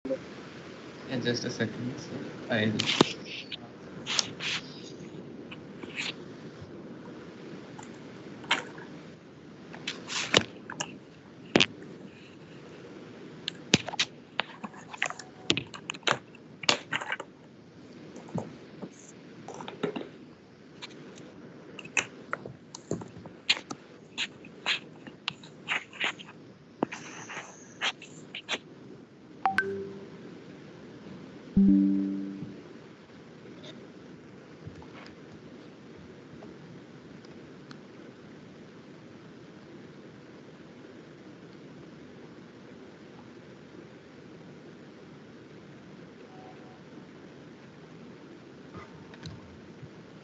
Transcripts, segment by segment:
Yeah, just a second. So I'll.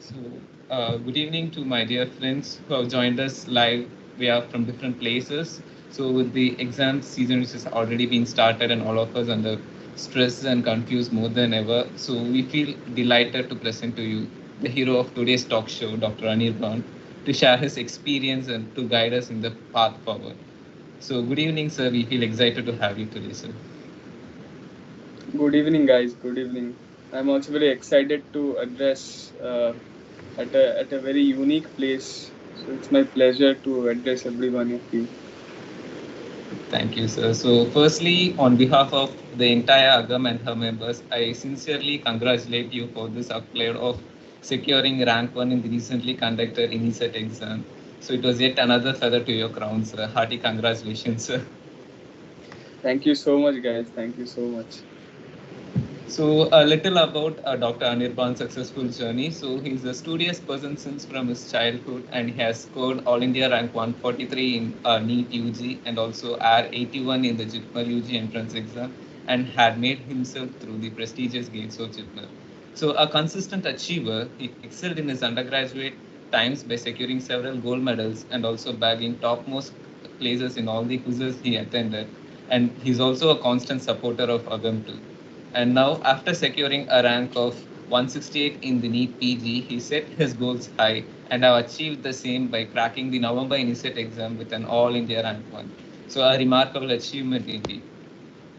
So, good evening to my dear friends who have joined us live. We are from different places. So, with the exam season which has already been started, and all of us under stress and confused more than ever, so we feel delighted to present to you the hero of today's talk show, Dr. Anirban, to share his experience and to guide us in the path forward. So, good evening, sir. We feel excited to have you today, sir. Good evening, guys. Good evening. I'm also very excited to address at a very unique place. So it's my pleasure to address every one of you. Thank you, sir. So, firstly, on behalf of the entire Agam and her members, I sincerely congratulate you for this accolade of securing rank one in the recently conducted Inicet exam. So, it was yet another feather to your crown, sir. Hearty congratulations, sir. Thank you so much, guys. Thank you so much. So, a little about Dr. Anirban's successful journey. So, he's a studious person since from his childhood, and he has scored All India rank 143 in NEET UG and also R81 in the JIPMER UG entrance exam, and had made himself through the prestigious gates of JIPMER. So, a consistent achiever, he excelled in his undergraduate times by securing several gold medals and also bagging topmost places in all the quizzes he attended. And he's also a constant supporter of Agam too. And now, after securing a rank of 168 in the NEET PG, he set his goals high and have achieved the same by cracking the November Inicet exam with an All India rank 1. So, a remarkable achievement indeed.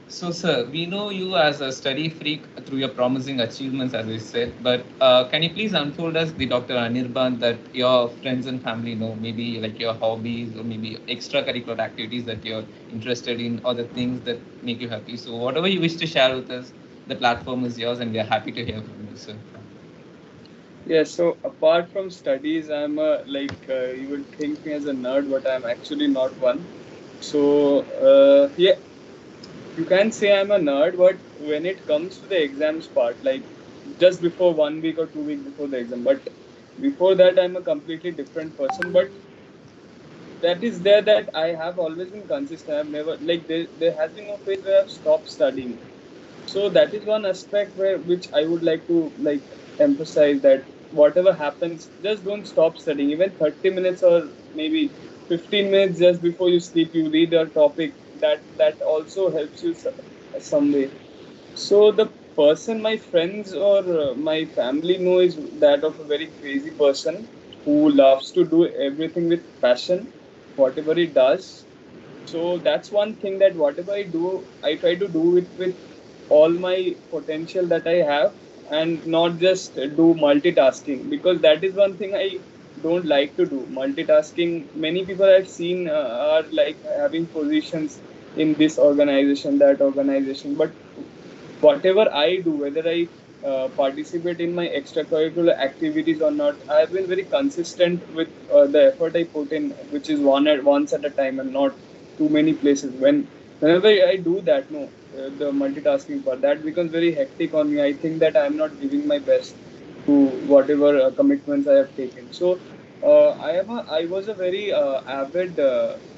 So, sir, we know you as a study freak through your promising achievements, as I said, but can you please unfold us the Dr. Anirban that your friends and family know, maybe like your hobbies or maybe extracurricular activities that you're interested in or the things that make you happy? So, whatever you wish to share with us, the platform is yours and we are happy to hear from you, sir. Yeah. So apart from studies, I'm a you would think me as a nerd, but I'm actually not one. So yeah, you can say I'm a nerd, but when it comes to the exams part, like just before 1 week or 2 weeks before the exam, but before that, I'm a completely different person. But that is there that I have always been consistent. I've never there has been no phase where I've stopped studying. So that is one aspect where which I would like to emphasize that whatever happens, just don't stop studying. Even 30 minutes or maybe 15 minutes just before you sleep, you read a topic that also helps you some way. So the person my friends or my family know is that of a very crazy person who loves to do everything with passion, whatever he does. So that's one thing that whatever I do, I try to do it with all my potential that I have and not just do multitasking, because that is one thing I don't like to do. Multitasking, many people I've seen are like having positions in this organization, that organization, but whatever I do, whether I participate in my extracurricular activities or not, I have been very consistent with the effort I put in, which is once at a time and not too many places. Whenever I do that, no, the multitasking part that becomes very hectic on me. I think that I am not giving my best to whatever commitments I have taken. So. I was a very avid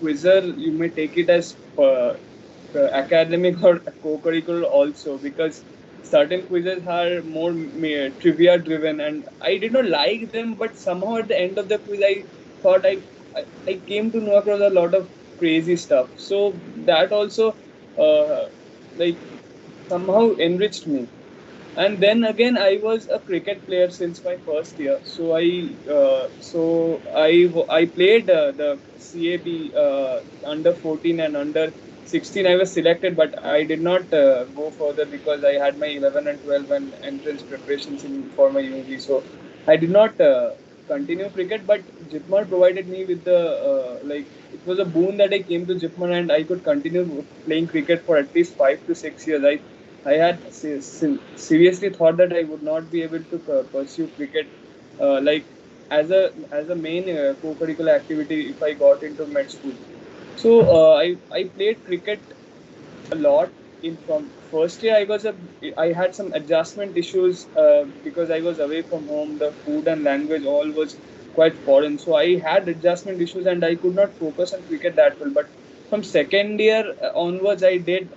quizzer. You may take it as academic or co-curricular also, because certain quizzes are more trivia driven and I did not like them, but somehow at the end of the quiz I thought I came to know across a lot of crazy stuff, so that also uh, like somehow enriched me. And then again I was a cricket player since my first year, so I played the CAB under 14 and under 16 I was selected, but I did not go further because I had my 11 and 12 and entrance preparations for my UG. So I did not continue cricket, but Jitmar provided me with the it was a boon that I came to Jitmar and I could continue playing cricket for at least 5 to 6 years. I had seriously thought that I would not be able to pursue cricket like as a main co-curricular activity if I got into med school. So I played cricket a lot. In from first year I had some adjustment issues because I was away from home. The food and language all was quite foreign, so I had adjustment issues and I could not focus on cricket that well. But from second year onwards I did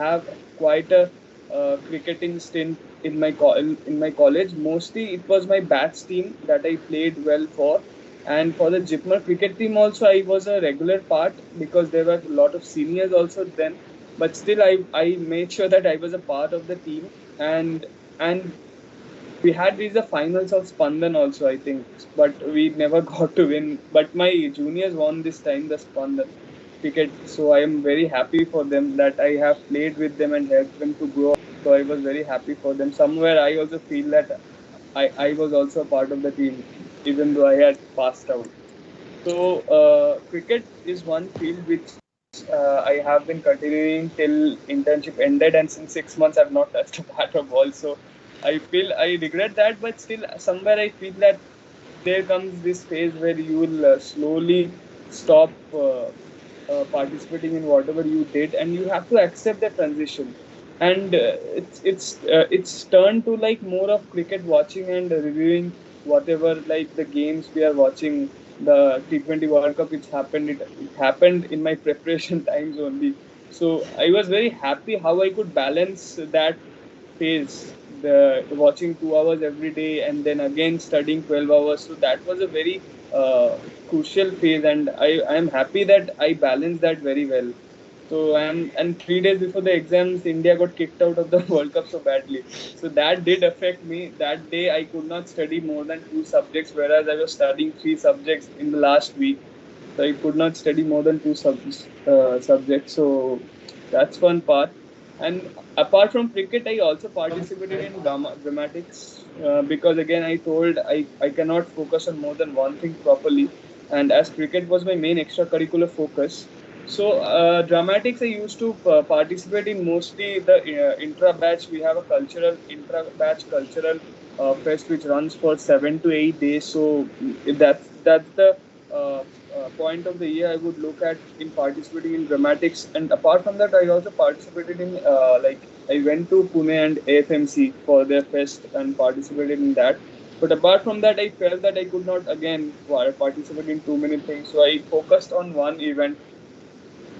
have quite a cricketing stint in in my college. Mostly it was my bats team that I played well for, and for the Jipmer cricket team also I was a regular part because there were a lot of seniors also then. But still I made sure that I was a part of the team, and we had reached the finals of Spandan also, I think, but we never got to win. But my juniors won this time the Spandan cricket, so I am very happy for them that I have played with them and helped them to grow. So I was very happy for them. Somewhere I also feel that I was also a part of the team, even though I had passed out. So, cricket is one field which I have been continuing till internship ended, and since 6 months I've not touched a bat of ball. So, I feel I regret that, but still, somewhere I feel that there comes this phase where you will slowly stop participating in whatever you did, and you have to accept the transition. And it's turned to like more of cricket watching and reviewing whatever like the games we are watching. The T20 World Cup which happened, it happened in my preparation times only. So I was very happy how I could balance that phase, the watching 2 hours every day and then again studying 12 hours. So that was a very crucial phase, and I am happy that I balanced that very well. So and 3 days before the exams, India got kicked out of the World Cup so badly. So that did affect me. That day I could not study more than 2 subjects, whereas I was studying 3 subjects in the last week. So I could not study more than subjects. So that's one part. And apart from cricket, I also participated in dramatics because again I told I cannot focus on more than one thing properly. And as cricket was my main extracurricular focus, so dramatics I used to participate in mostly the intra batch. We have a cultural intra batch cultural fest which runs for 7 to 8 days. So that's the point of the year I would look at in participating in dramatics. And apart from that, I also participated in I went to Pune and AFMC for their fest and participated in that. But apart from that, I felt that I could not again participate in too many things. So I focused on one event,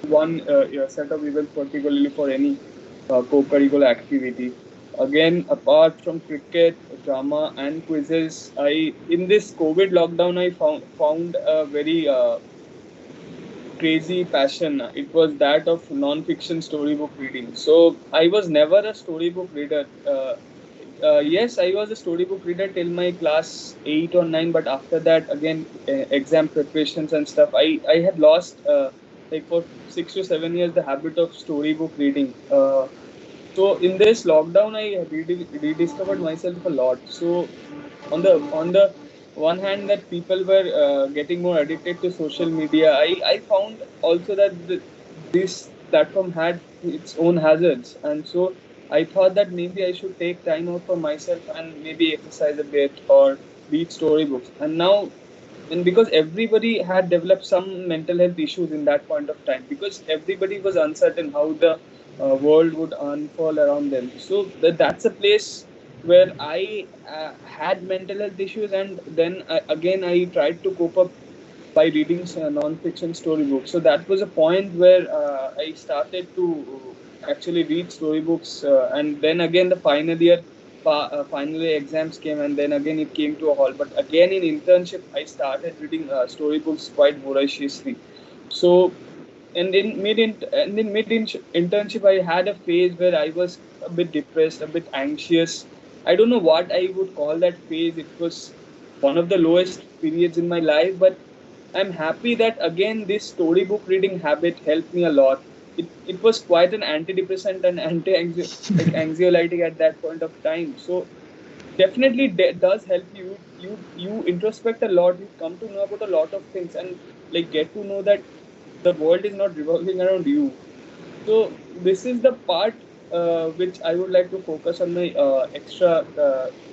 one set of events, particularly for any co-curricular activity. Again, apart from cricket, drama, and quizzes, I in this COVID lockdown I found a very crazy passion. It was that of non-fiction storybook reading. So I was never a storybook reader. Yes, I was a storybook reader till my class 8 or 9, but after that, again, exam preparations and stuff, I had lost like for 6 to 7 years the habit of storybook reading. So in this lockdown, I rediscovered myself a lot. So on the one hand, that people were getting more addicted to social media, I found also that this platform had its own hazards, and so I thought that maybe I should take time out for myself and maybe exercise a bit or read storybooks. And now, and because everybody had developed some mental health issues in that point of time, because everybody was uncertain how the world would unfold around them. So that's a place where I had mental health issues, and then again I tried to cope up by reading non-fiction storybooks. So that was a point where I started to actually read storybooks, and then again the final year exams came, and then again it came to a halt. But again in internship, I started reading storybooks quite voraciously. So and in mid internship, I had a phase where I was a bit depressed, a bit anxious. I don't know what I would call that phase. It was one of the lowest periods in my life, but I'm happy that again this storybook reading habit helped me a lot. it was quite an antidepressant and anxiolytic at that point of time. So definitely does help you. You introspect a lot. You come to know about a lot of things, and like get to know that the world is not revolving around you. So this is the part which I would like to focus on my extra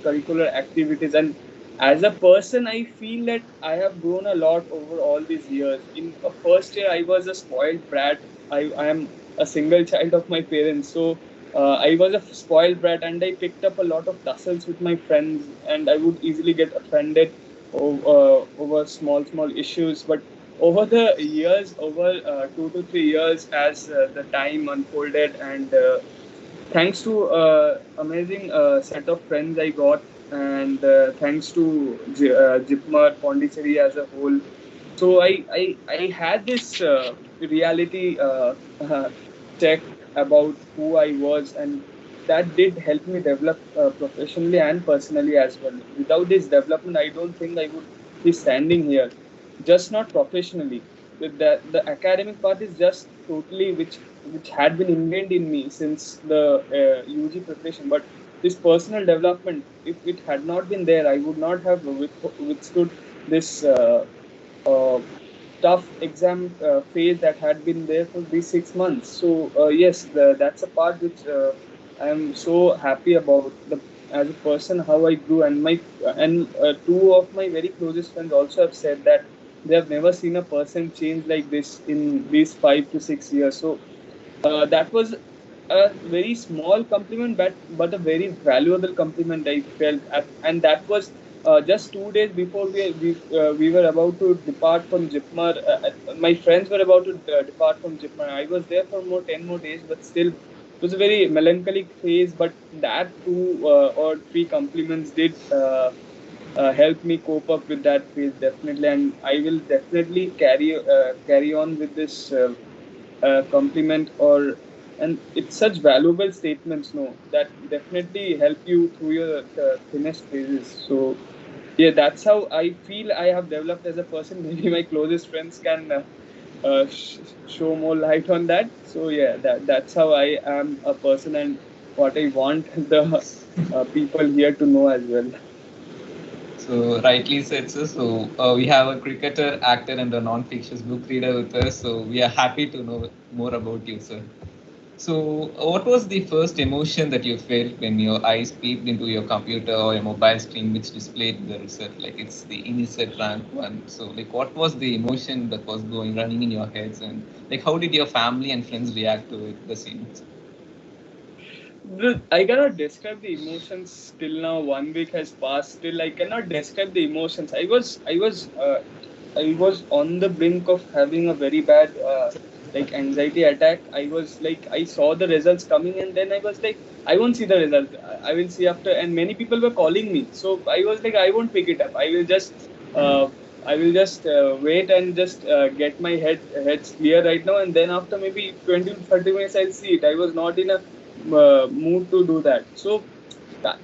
curricular activities. And as a person, I feel that I have grown a lot over all these years. In a first year, I was a spoiled brat. I am a single child of my parents, so I was a spoiled brat, and I picked up a lot of tussles with my friends, and I would easily get offended over small issues. But over the years, over 2 to 3 years, as the time unfolded, and thanks to amazing set of friends I got, and thanks to Jipmar Pondicherry as a whole. So I had this reality check about who I was, and that did help me develop professionally and personally as well. Without this development, I don't think I would be standing here, just not professionally. The academic part is just totally which had been ingrained in me since the UG preparation. But this personal development, if it had not been there, I would not have withstood this uh, tough exam phase that had been there for these 6 months. So yes, that's a part which I am so happy about, the as a person, how I grew. And my and two of my very closest friends also have said that they have never seen a person change like this in these 5 to 6 years. So that was a very small compliment, but a very valuable compliment I felt. And that was just 2 days before we were about to depart from Jipmar. My friends were about to depart from Jipmar. I was there for 10 more days, but still it was a very melancholic phase. But that 2 or 3 compliments did help me cope up with that phase, definitely. And I will definitely carry on with this compliment, or and it's such valuable statements, no, that definitely help you through your thinnest phases. So yeah, that's how I feel I have developed as a person. Maybe my closest friends can show more light on that. So yeah, that's how I am a person, and what I want the people here to know as well. So rightly said, sir. So we have a cricketer, actor, and a non-fictitious book reader with us. So we are happy to know more about you, sir. So, what was the first emotion that you felt when your eyes peeped into your computer or your mobile screen, which displayed the result? Like it's the Inicet rank one. So, like, what was the emotion that was running in your heads, and like, how did your family and friends react to it? The scene. I cannot describe the emotions till now. 1 week has passed. Still, I cannot describe the emotions. I was on the brink of having a very bad anxiety attack. I was like, I saw the results coming, and then I was like, I won't see the result. I will see after. And many people were calling me, so I was like, I won't pick it up. Uh, I will just wait and just get my heads clear right now, and then after maybe 20 to 30 minutes, I'll see it. I was not in a mood to do that. So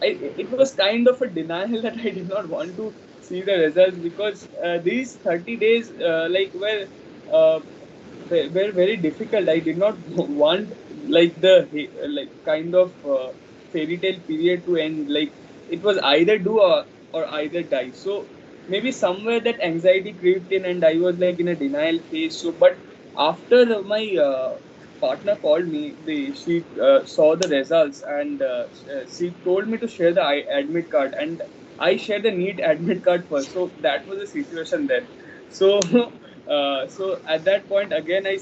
it was kind of a denial that I did not want to see the results, because these 30 days uh, were very difficult. I did not want kind of fairy tale period to end. Like it was either do or either die. So maybe somewhere that anxiety crept in, and I was like in a denial phase. So but after my partner called me, she saw the results, and she told me to share the admit card, and I shared the NEET admit card first. So that was the situation then. So so at that point, again I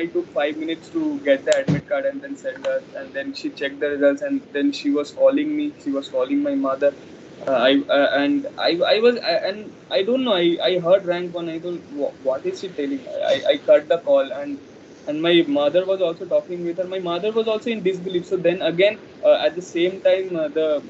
took 5 minutes to get the admit card, and then send her, and then she checked the results, and then she was calling me. She was calling my mother. And I don't know. I heard rank one. I thought, what is she telling? I cut the call, and my mother was also talking with her. My mother was also in disbelief. So then again, at the same time, the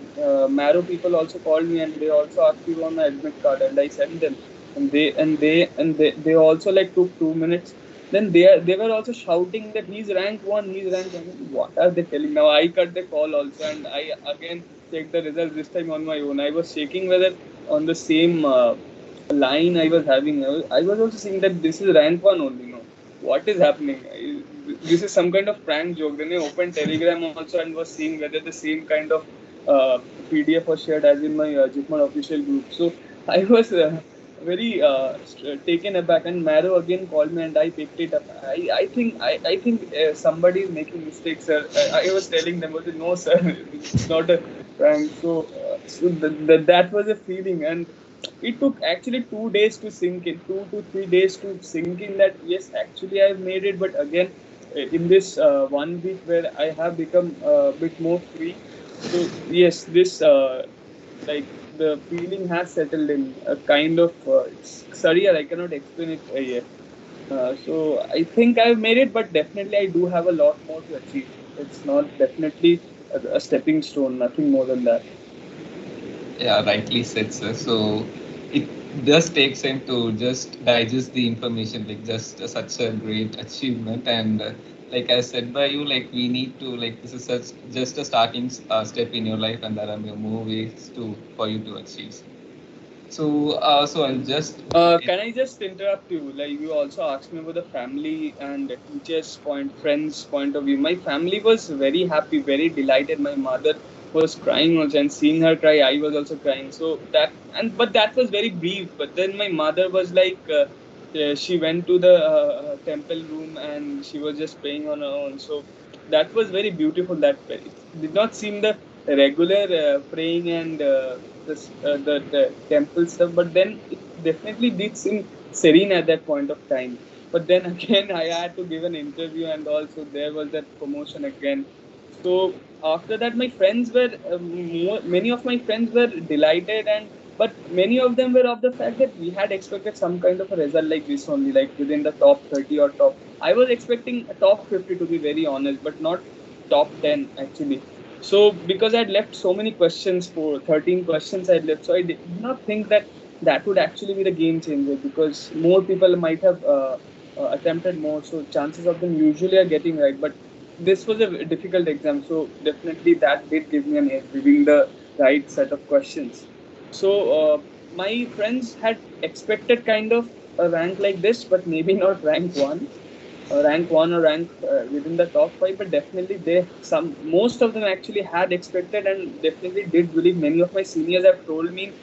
Marrow people also called me, and they also asked me on my admit card, and I sent them, and they also like took 2 minutes. Then they were also shouting that he's rank one, he's rank one. What are they telling now? I cut the call also, and I again checked the results, this time on my own. I was checking whether on the same line I was having. I was also seeing that this is rank one only. No, what is happening? this is some kind of prank joke. Then I opened Telegram also and was seeing whether the same kind of uh, PDF was shared as in my Jitman official group. So I was very taken aback, and Maro again called me and I picked it up. I think somebody is making mistakes, sir. I was telling them, no, sir, it's not a prank. So that was a feeling, and it took actually 2 days to sink in, 2 to 3 days to sink in that yes, actually I've made it. But again, in this 1 week where I have become a bit more free, so yes, this like the feeling has settled in a kind of it's surreal. I cannot explain it yet. So I think I've made it, but definitely I do have a lot more to achieve. It's not definitely a stepping stone, nothing more than that. Yeah, rightly said, sir. So it does take time to just digest the information, like just such a great achievement. And like I said by you, like we need to like this is such just a starting step in your life, and there are more ways to for you to achieve. So I'll just Can I just interrupt you? Like you also asked me about the family and the teachers' point, friends' point of view. My family was very happy, very delighted. My mother was crying also, and seeing her cry, I was also crying. So but that was very brief. But then my mother was like, she went to the temple room and she was just praying on her own. So that was very beautiful. That it did not seem the regular praying and the temple stuff, but then it definitely did seem serene at that point of time. But then again, I had to give an interview, and also there was that promotion again. So after that, my friends were many of my friends were delighted, and but many of them were of the fact that we had expected some kind of a result like this only, like within the top 30 or top. I was expecting a top 50 to be very honest, but not top 10 actually. So because I'd left so many questions, for 13 questions I'd left, so I did not think that that would actually be the game changer, because more people might have attempted more, so chances of them usually are getting right. But this was a difficult exam, so definitely that did give me an edge, giving the right set of questions. So my friends had expected kind of a rank like this, but maybe not rank one or rank within the top five, but definitely most of them actually had expected, and definitely did believe. Many of my seniors have told me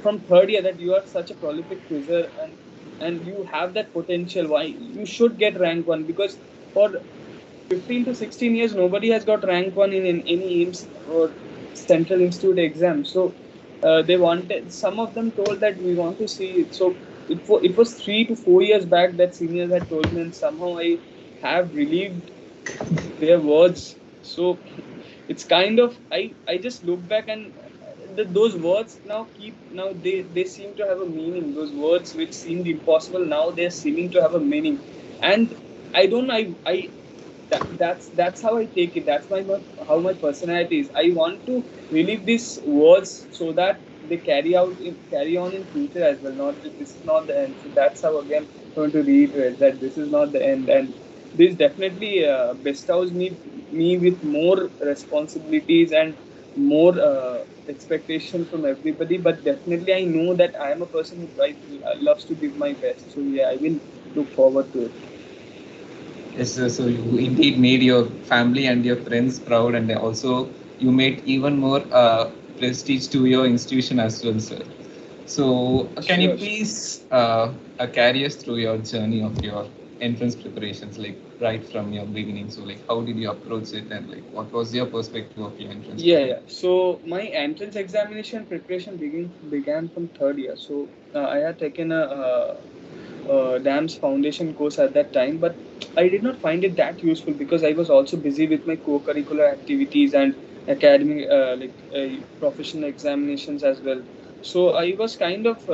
from third year that you are such a prolific quizzer, and you have that potential. Why you should get rank one, because for 15 to 16 years nobody has got rank one in any AIMS or Central Institute exam. So they wanted, some of them told that we want to see it. So it was 3 to 4 years back that seniors had told me, and somehow I have relieved their words. So it's kind of, I just look back, and those words now they seem to have a meaning. Those words which seemed impossible, now they're seeming to have a meaning. And I don't know, that's how I take it. That's how my personality is. I want to relive these words so that they carry on in future as well. Not that this is not the end. So that's how, again, I want to reiterate that this is not the end, and this definitely bestows me with more responsibilities and more expectation from everybody. But definitely, I know that I am a person who loves to give my best. So yeah, I will look forward to it. yes, sir. So you indeed made your family and your friends proud, and also you made even more prestige to your institution as well, sir. So can you Sure. please carry us through your journey of your entrance preparations, like right from your beginning? So like how did you approach it, and like what was your perspective of your entrance Yeah, preparation? yeah. So my entrance examination preparation began from third year. So I had taken a DAMS foundation course at that time, but I did not find it that useful because I was also busy with my co-curricular activities and academic professional examinations as well. So I was kind of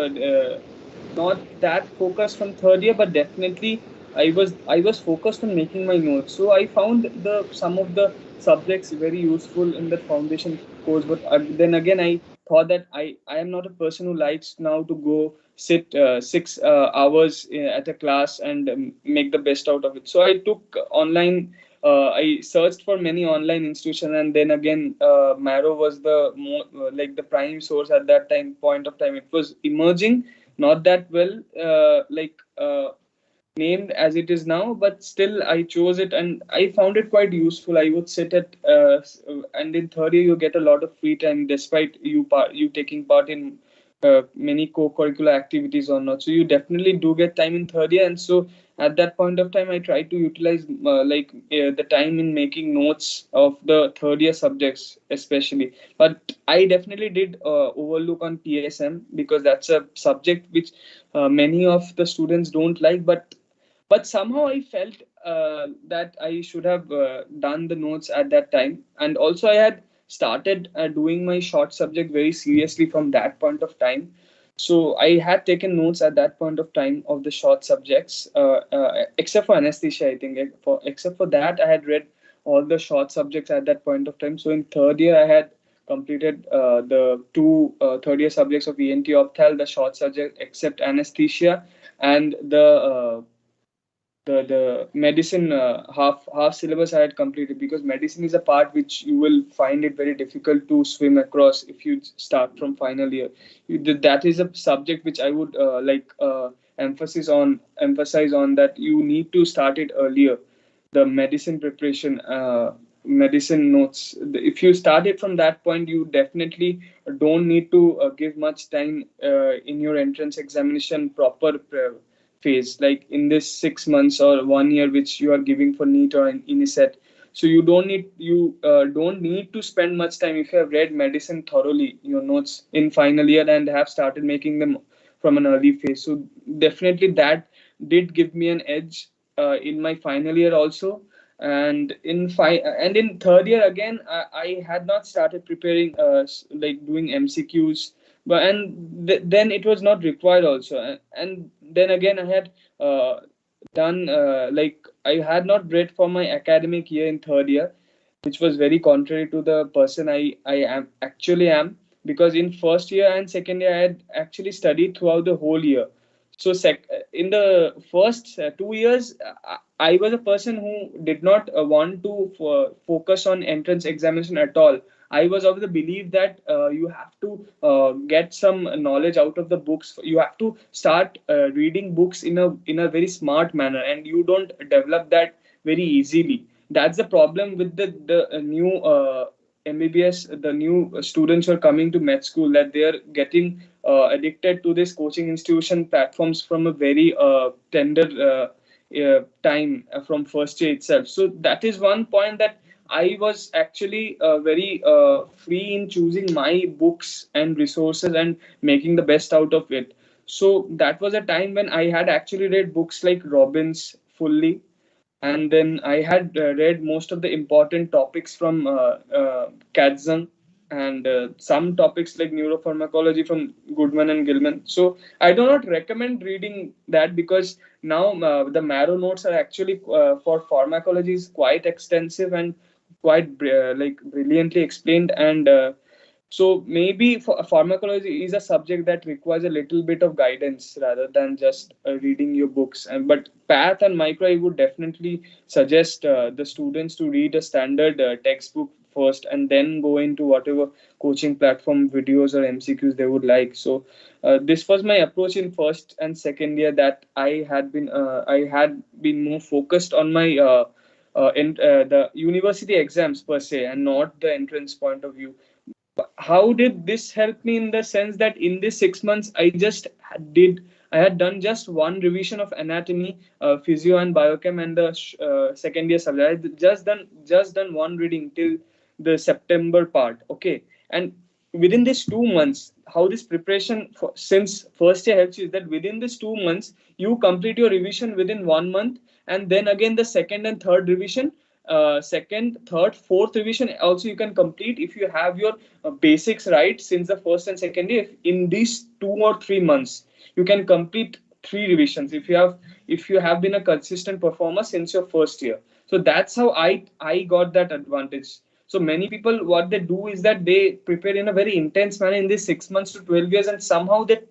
not that focused from third year, but definitely I was focused on making my notes. So I found the some of the subjects very useful in that foundation course. But then again, I thought that I am not a person who likes now to go sit 6 hours at a class and make the best out of it. So I took online. I searched for many online institutions, and then again, Marrow was the like the prime source at that time point of time. It was emerging, not that well, named as it is now, but still I chose it and I found it quite useful. I would sit at and in third year you get a lot of free time despite you taking part in many co-curricular activities or not. So you definitely do get time in third year, and so at that point of time I try to utilize the time in making notes of the third year subjects especially. But I definitely did overlook on PSM because that's a subject which many of the students don't like, but somehow I felt that I should have done the notes at that time, and also I had started doing my short subject very seriously from that point of time. So I had taken notes at that point of time of the short subjects, except for anesthesia. I think for except for that I had read all the short subjects at that point of time. So in third year I had completed the two third year subjects of ENT opthal, the short subject except anesthesia, and the medicine half syllabus I had completed, because medicine is a part which you will find it very difficult to swim across if you start from final year. That is a subject which I would emphasize on that you need to start it earlier. The medicine preparation, medicine notes. If you start it from that point, you definitely don't need to give much time in your entrance examination proper phase, like in this 6 months or 1 year which you are giving for NEET or Inicet. So you don't need to spend much time if you have read medicine thoroughly, your notes in final year, and have started making them from an early phase. So definitely that did give me an edge in my final year also. And in third year again, I had not started preparing like doing MCQs, but then it was not required also. And then again I had done like I had not read for my academic year in third year, which was very contrary to the person I am actually am, because in first year and second year I had actually studied throughout the whole year. So in the first 2 years, I was a person who did not want to focus on entrance examination at all. I was of the belief that you have to get some knowledge out of the books. You have to start reading books in a very smart manner, and you don't develop that very easily. That's the problem with the new MBBS, the new students who are coming to med school, that they are getting addicted to this coaching institution platforms from a very tender time from first year itself. So that is one point, that I was actually very free in choosing my books and resources and making the best out of it. So that was a time when I had actually read books like Robbins fully, and then I had read most of the important topics from Katzung, and some topics like neuropharmacology from Goodman and Gilman. So I do not recommend reading that, because now the marrow notes are actually for pharmacology is quite extensive and quite like brilliantly explained, and so maybe pharmacology is a subject that requires a little bit of guidance rather than just reading your books. And but path and micro, I would definitely suggest the students to read a standard textbook first, and then go into whatever coaching platform videos or MCQs they would like. So this was my approach in first and second year, that I had been more focused on my the university exams per se, and not the entrance point of view. How did this help me? In the sense that in this 6 months I had done just one revision of anatomy, physio and biochem, and the second year subject. I had just done one reading till the September part, okay. And within these 2 months, how this preparation for, since first year helps you, is that within these 2 months you complete your revision within 1 month, and then again the second and third revision, second, third, fourth revision also you can complete if you have your basics right since the first and second year. In these 2 or 3 months, you can complete three revisions if you have been a consistent performer since your first year. So that's how I got that advantage. So many people, what they do is that they prepare in a very intense manner in this 6 months to 12 years, and somehow they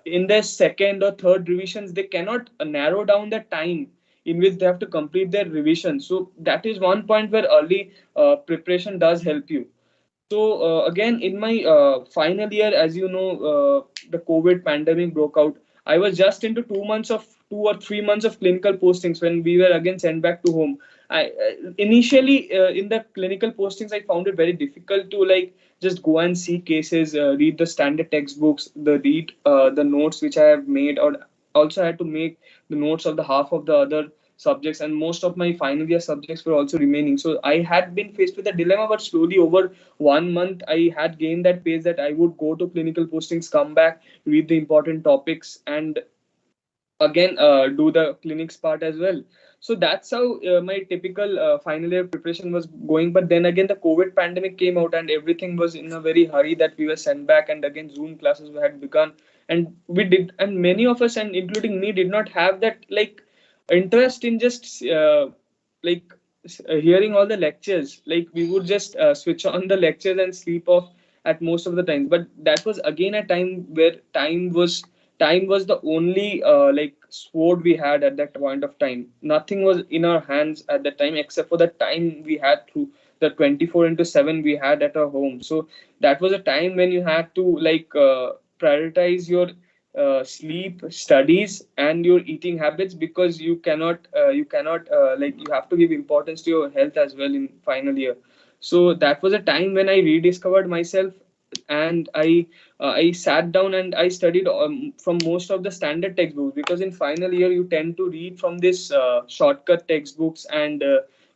in their second or third revisions they cannot narrow down the time in which they have to complete their revision. So that is one point where early preparation does help you. So again, in my final year, as you know, the COVID pandemic broke out. I was just into 2 months of 2 or 3 months of clinical postings when we were again sent back to home. I initially in the clinical postings I found it very difficult to like just go and see cases, read the standard textbooks, the read the notes which I have made, or also I had to make the notes of the half of the other subjects, and most of my final year subjects were also remaining. So I had been faced with a dilemma, but slowly over 1 month I had gained that pace that I would go to clinical postings, come back, read the important topics, and again do the clinics part as well. So that's how my typical final year preparation was going. But then again the COVID pandemic came out and everything was in a very hurry that we were sent back, and again Zoom classes had begun, and we did, and many of us, and including me, did not have that like interest in just like hearing all the lectures. Like we would just switch on the lectures and sleep off at most of the times. But that was again a time where time was the only like sword we had at that point of time. Nothing was in our hands at that time except for the time we had through the 24 into 7 we had at our home. So that was a time when you had to like prioritize your sleep, studies, and your eating habits, because you cannot like you have to give importance to your health as well in final year. So that was a time when I rediscovered myself, and I sat down and I studied from most of the standard textbooks, because in final year you tend to read from this shortcut textbooks, and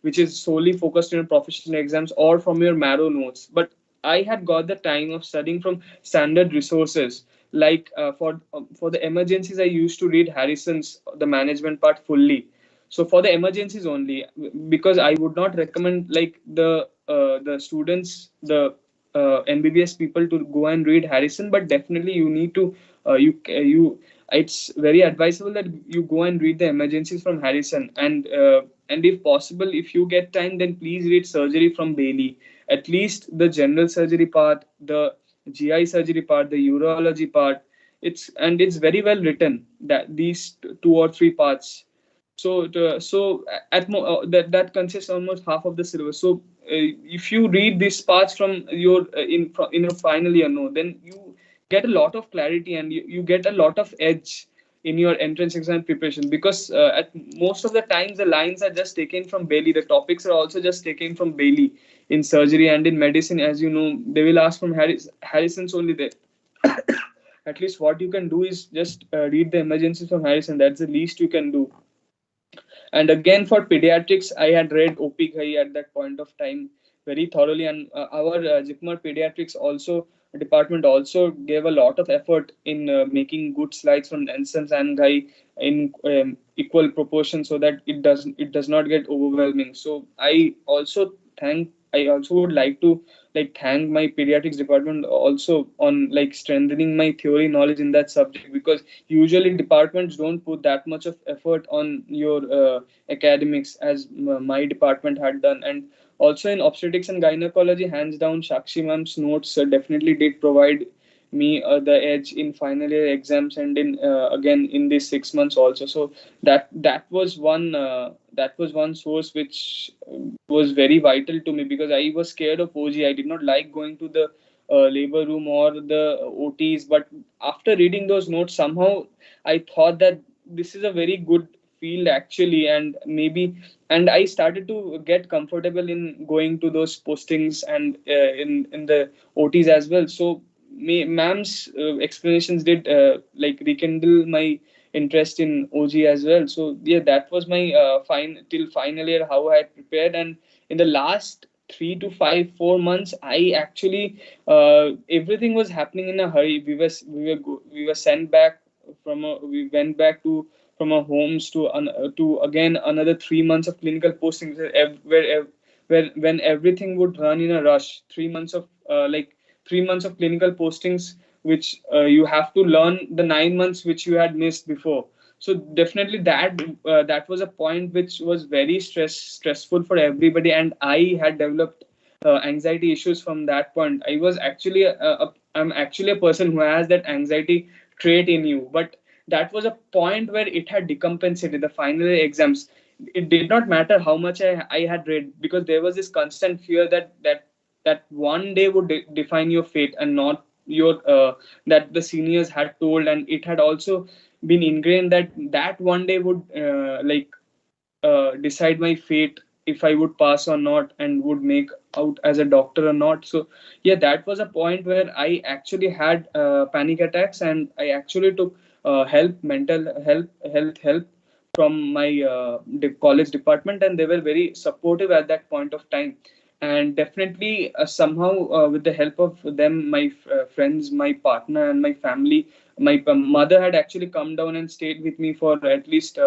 which is solely focused on professional exams, or from your marrow notes. But I had got the time of studying from standard resources. Like for the emergencies, I used to read Harrison's the management part fully. So for the emergencies only, because I would not recommend like the students, the MBBS people, to go and read Harrison, but definitely you need to you it's very advisable that you go and read the emergencies from Harrison, and if possible, if you get time, then please read surgery from Bailey. At least the general surgery part, the GI surgery part, the urology part. It's very well written, that these two or three parts. So that consists almost half of the syllabus. So if you read these parts from your in your final year, no, then you get a lot of clarity, and you get a lot of edge in your entrance exam preparation, because at most of the times the lines are just taken from Bailey. The topics are also just taken from Bailey in surgery, and in medicine, as you know, they will ask from Harrison's only there. At least what you can do is just read the emergencies from Harrison. That's the least you can do. And again, for pediatrics, I had read OP Ghai at that point of time very thoroughly, and our Jipmar pediatrics also department also gave a lot of effort in making good slides from ensigns and Ghai in equal proportion, so that it does not get overwhelming. So I also would like to like thank my pediatrics department also on like strengthening my theory knowledge in that subject, because usually departments don't put that much of effort on your academics as my department had done. And also in obstetrics and gynecology, hands down, Shakshi ma'am's notes definitely did provide me the edge in final year exams, and in again in these 6 months also. So that was one source which was very vital to me, because I was scared of OG. I did not like going to the labor room or the OTs. But after reading those notes, somehow I thought that this is a very good field actually, and maybe, and I started to get comfortable in going to those postings, and in the OTs as well. So ma'am's explanations did like rekindle my interest in OG as well. So yeah, that was my till final year how I had prepared. And in the last 3 to 4 months, I actually everything was happening in a hurry. We were sent back we went back to from our homes to again another 3 months of clinical postings, where when everything would run in a rush. 3 months of 3 months of clinical postings, which you have to learn the 9 months which you had missed before. So definitely that was a point which was very stressful for everybody, and I had developed anxiety issues from that point. I'm actually a person who has that anxiety trait in you, but that was a point where it had decompensated the final exams. It did not matter how much I had read, because there was this constant fear that one day would define your fate, and your that the seniors had told, and it had also been ingrained that that one day would decide my fate, if I would pass or not and would make out as a doctor or not. So yeah, that was a point where I actually had panic attacks, and I actually took mental help from my college department, and they were very supportive at that point of time. And definitely somehow with the help of them, my friends, my partner, and my family, my mother had actually come down and stayed with me for at least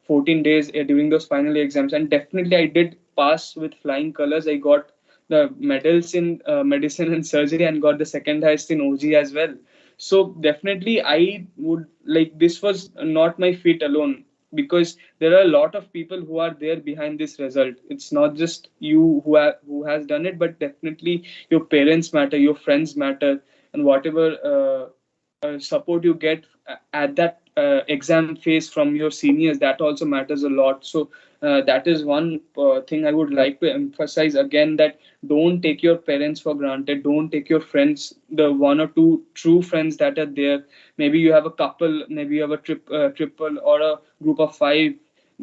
14 days during those final exams, and definitely I did pass with flying colors. I got the medals in medicine and surgery, and got the second highest in OG as well. So definitely I would like, this was not my feat alone, because there are a lot of people who are there behind this result. It's not just you who has done it, but definitely your parents matter, your friends matter, and whatever support you get at that exam phase from your seniors, that also matters a lot. So that is one thing I would like to emphasize again, that don't take your parents for granted, don't take your friends, the one or two true friends that are there. Maybe you have a couple, maybe you have a triple or a group of five,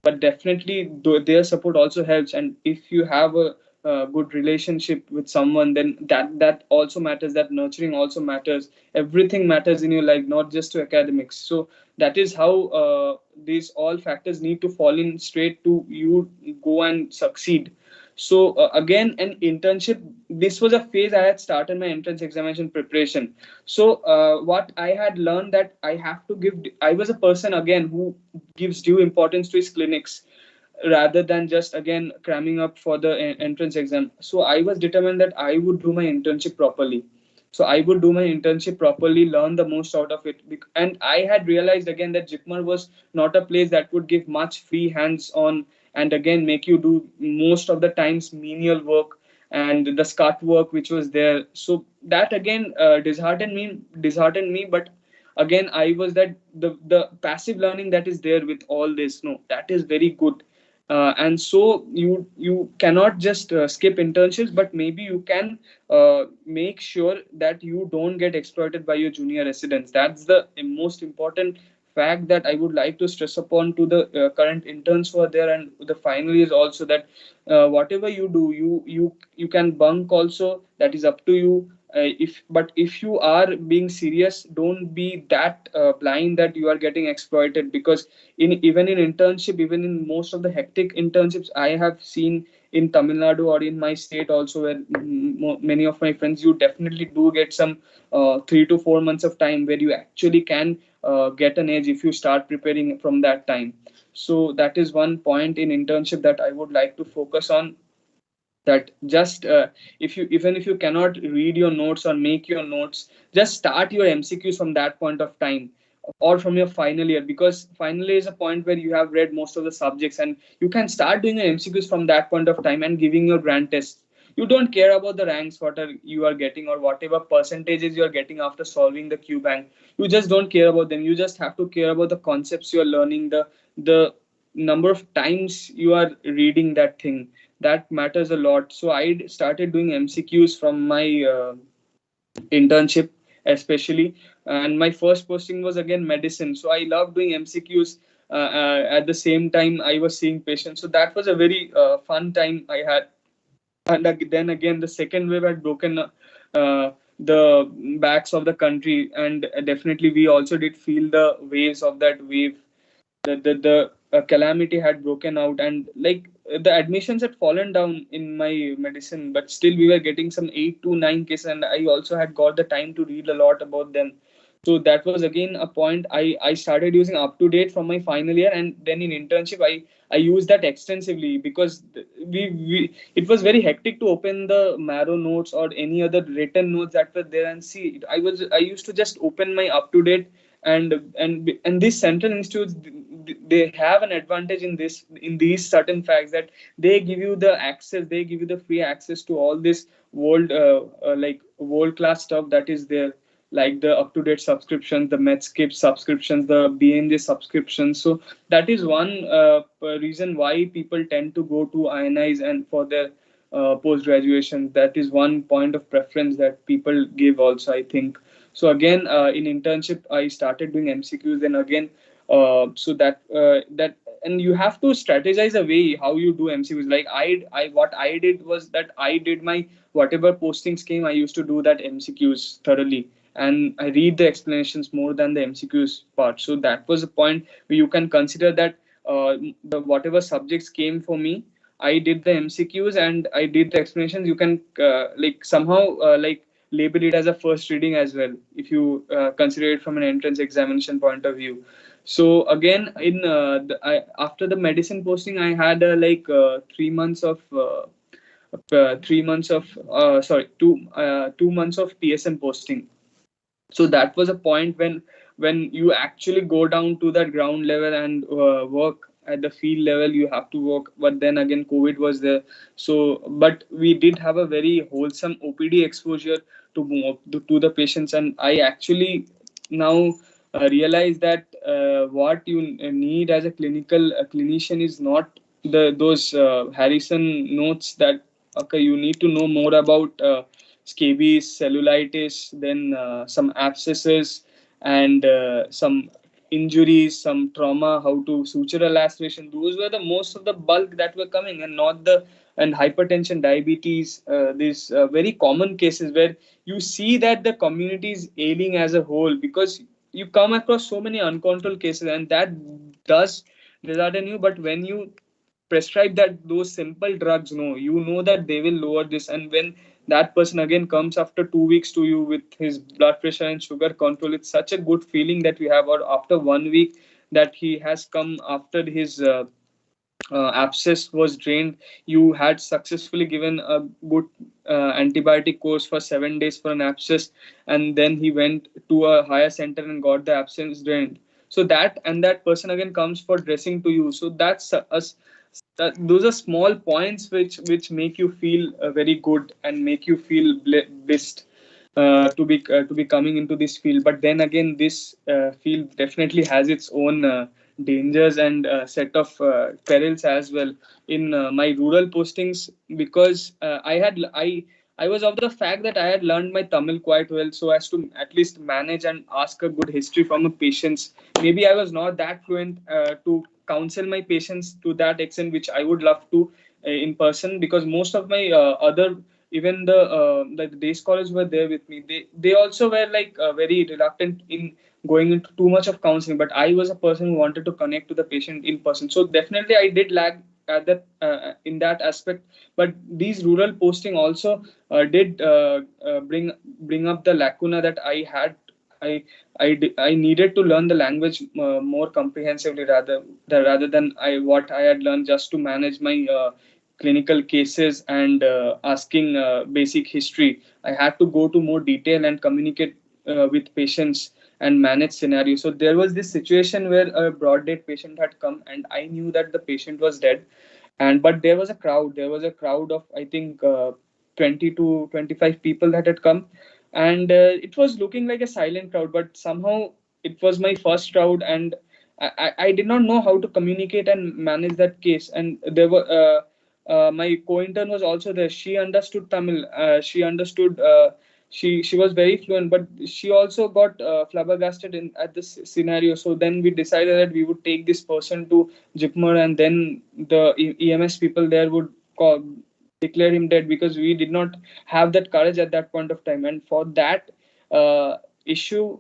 but definitely their support also helps. And if you have a good relationship with someone, then that also matters, that nurturing also matters. Everything matters in your life, not just to academics. So that is how these all factors need to fall in straight to you go and succeed. So again, an internship, this was a phase I had started my entrance examination preparation. So what I had learned, that I have to give, I was a person again who gives due importance to his clinics rather than just again cramming up for the entrance exam. So I was determined that I would do my internship properly. So I would do my internship properly, learn the most out of it. And I had realized again that Jikmar was not a place that would give much free hands on, and again make you do most of the times menial work and the scut work which was there. So that again disheartened me. But again, I was that the passive learning that is there with all this, no, that is very good. And so you cannot just skip internships, but maybe you can make sure that you don't get exploited by your junior residents. That's the most important fact that I would like to stress upon to the current interns who are there, and the final years also, that whatever you do, you can bunk also, that is up to you. If you are being serious, don't be that blind that you are getting exploited. Because even in internship, even in most of the hectic internships I have seen in Tamil Nadu or in my state also, where many of my friends, you definitely do get some 3 to 4 months of time where you actually can get an edge if you start preparing from that time. So that is one point in internship that I would like to focus on, that just if you, even if you cannot read your notes or make your notes, just start your MCQs from that point of time, or from your final year, because final year is a point where you have read most of the subjects, and you can start doing your MCQs from that point of time and giving your grand tests. You don't care about the ranks what are you are getting, or whatever percentages you are getting after solving the q bank. You just don't care about them. You just have to care about the concepts you are learning, the number of times you are reading that thing. That matters a lot. So I started doing MCQs from my internship especially. And my first posting was again medicine, so I love doing MCQs. At the same time I was seeing patients, so that was a very fun time I had. And then again, the second wave had broken the backs of the country, and definitely we also did feel the waves of that wave. The calamity had broken out, and like the admissions had fallen down in my medicine, but still we were getting some 8 to 9 cases, and I also had got the time to read a lot about them. So that was again a point I started using up to date from my final year. And then in internship I used that extensively, because we it was very hectic to open the marrow notes or any other written notes that were there and see it. I used to just open my up to date. And these central institutes, they have an advantage in this, in these certain facts, that they give you the access, they give you the free access to all this world class stuff that is there, like the up to date subscriptions, the Medscape subscriptions, the BMJ subscriptions. So that is one reason why people tend to go to INIs and for their post graduation. That is one point of preference that people give also, I think. So again, in internship, I started doing MCQs. Then again, so that and you have to strategize a way how you do MCQs. Like I what I did was that I did my whatever postings came, I used to do that MCQs thoroughly, and I read the explanations more than the MCQs part. So that was a point where you can consider that the whatever subjects came for me, I did the MCQs and I did the explanations. You can like somehow like label it as a first reading as well if you consider it from an entrance examination point of view. So again, in after the medicine posting, I had 3 months of 3 months of sorry 2 months of PSM posting. So that was a point when you actually go down to that ground level and work at the field level. You have to work, but then again COVID was there. So but we did have a very wholesome OPD exposure to the patients, and I actually now realize that what you need as a clinician is not those Harrison notes that okay, you need to know more about scabies, cellulitis, then some abscesses, and some injuries, some trauma, how to suture a laceration. Those were the most of the bulk that were coming, and not the and hypertension, diabetes. These very common cases where you see that the community is ailing as a whole, because you come across so many uncontrolled cases, and that does result in you. But when you prescribe that those simple drugs, no, you know that they will lower this, and when that person again comes after 2 weeks to you with his blood pressure and sugar control, it's such a good feeling that we have. Or after 1 week that he has come after his abscess was drained, you had successfully given a good antibiotic course for 7 days for an abscess, and then he went to a higher center and got the abscess drained. So that, and that person again comes for dressing to you. So that's those are small points which make you feel very good and make you feel blessed to be coming into this field. But then again, this field definitely has its own dangers and set of perils as well. In my rural postings, because I was of the fact that I had learned my Tamil quite well, so as to at least manage and ask a good history from a patient's. Maybe I was not that fluent to counsel my patients to that extent, which I would love to in person, because most of my other, even the day scholars were there with me, they also were like very reluctant in going into too much of counseling. But I was a person who wanted to connect to the patient in person, so definitely I did lag at that in that aspect. But these rural posting also did bring up the lacuna that I had. I needed to learn the language more comprehensively, rather than what I had learned just to manage my clinical cases and asking basic history. I had to go to more detail and communicate with patients and manage scenarios. So there was this situation where a broad date patient had come, and I knew that the patient was dead, and but there was a crowd. There was a crowd of, I think, 20 to 25 people that had come, and it was looking like a silent crowd. But somehow it was my first crowd, and I did not know how to communicate and manage that case. And there were my co-intern was also there. She understood Tamil. She understood. She was very fluent, but she also got flabbergasted in at this scenario. So then we decided that we would take this person to Jipmer, and then the EMS people there would declare him dead, because we did not have that courage at that point of time. And for that issue,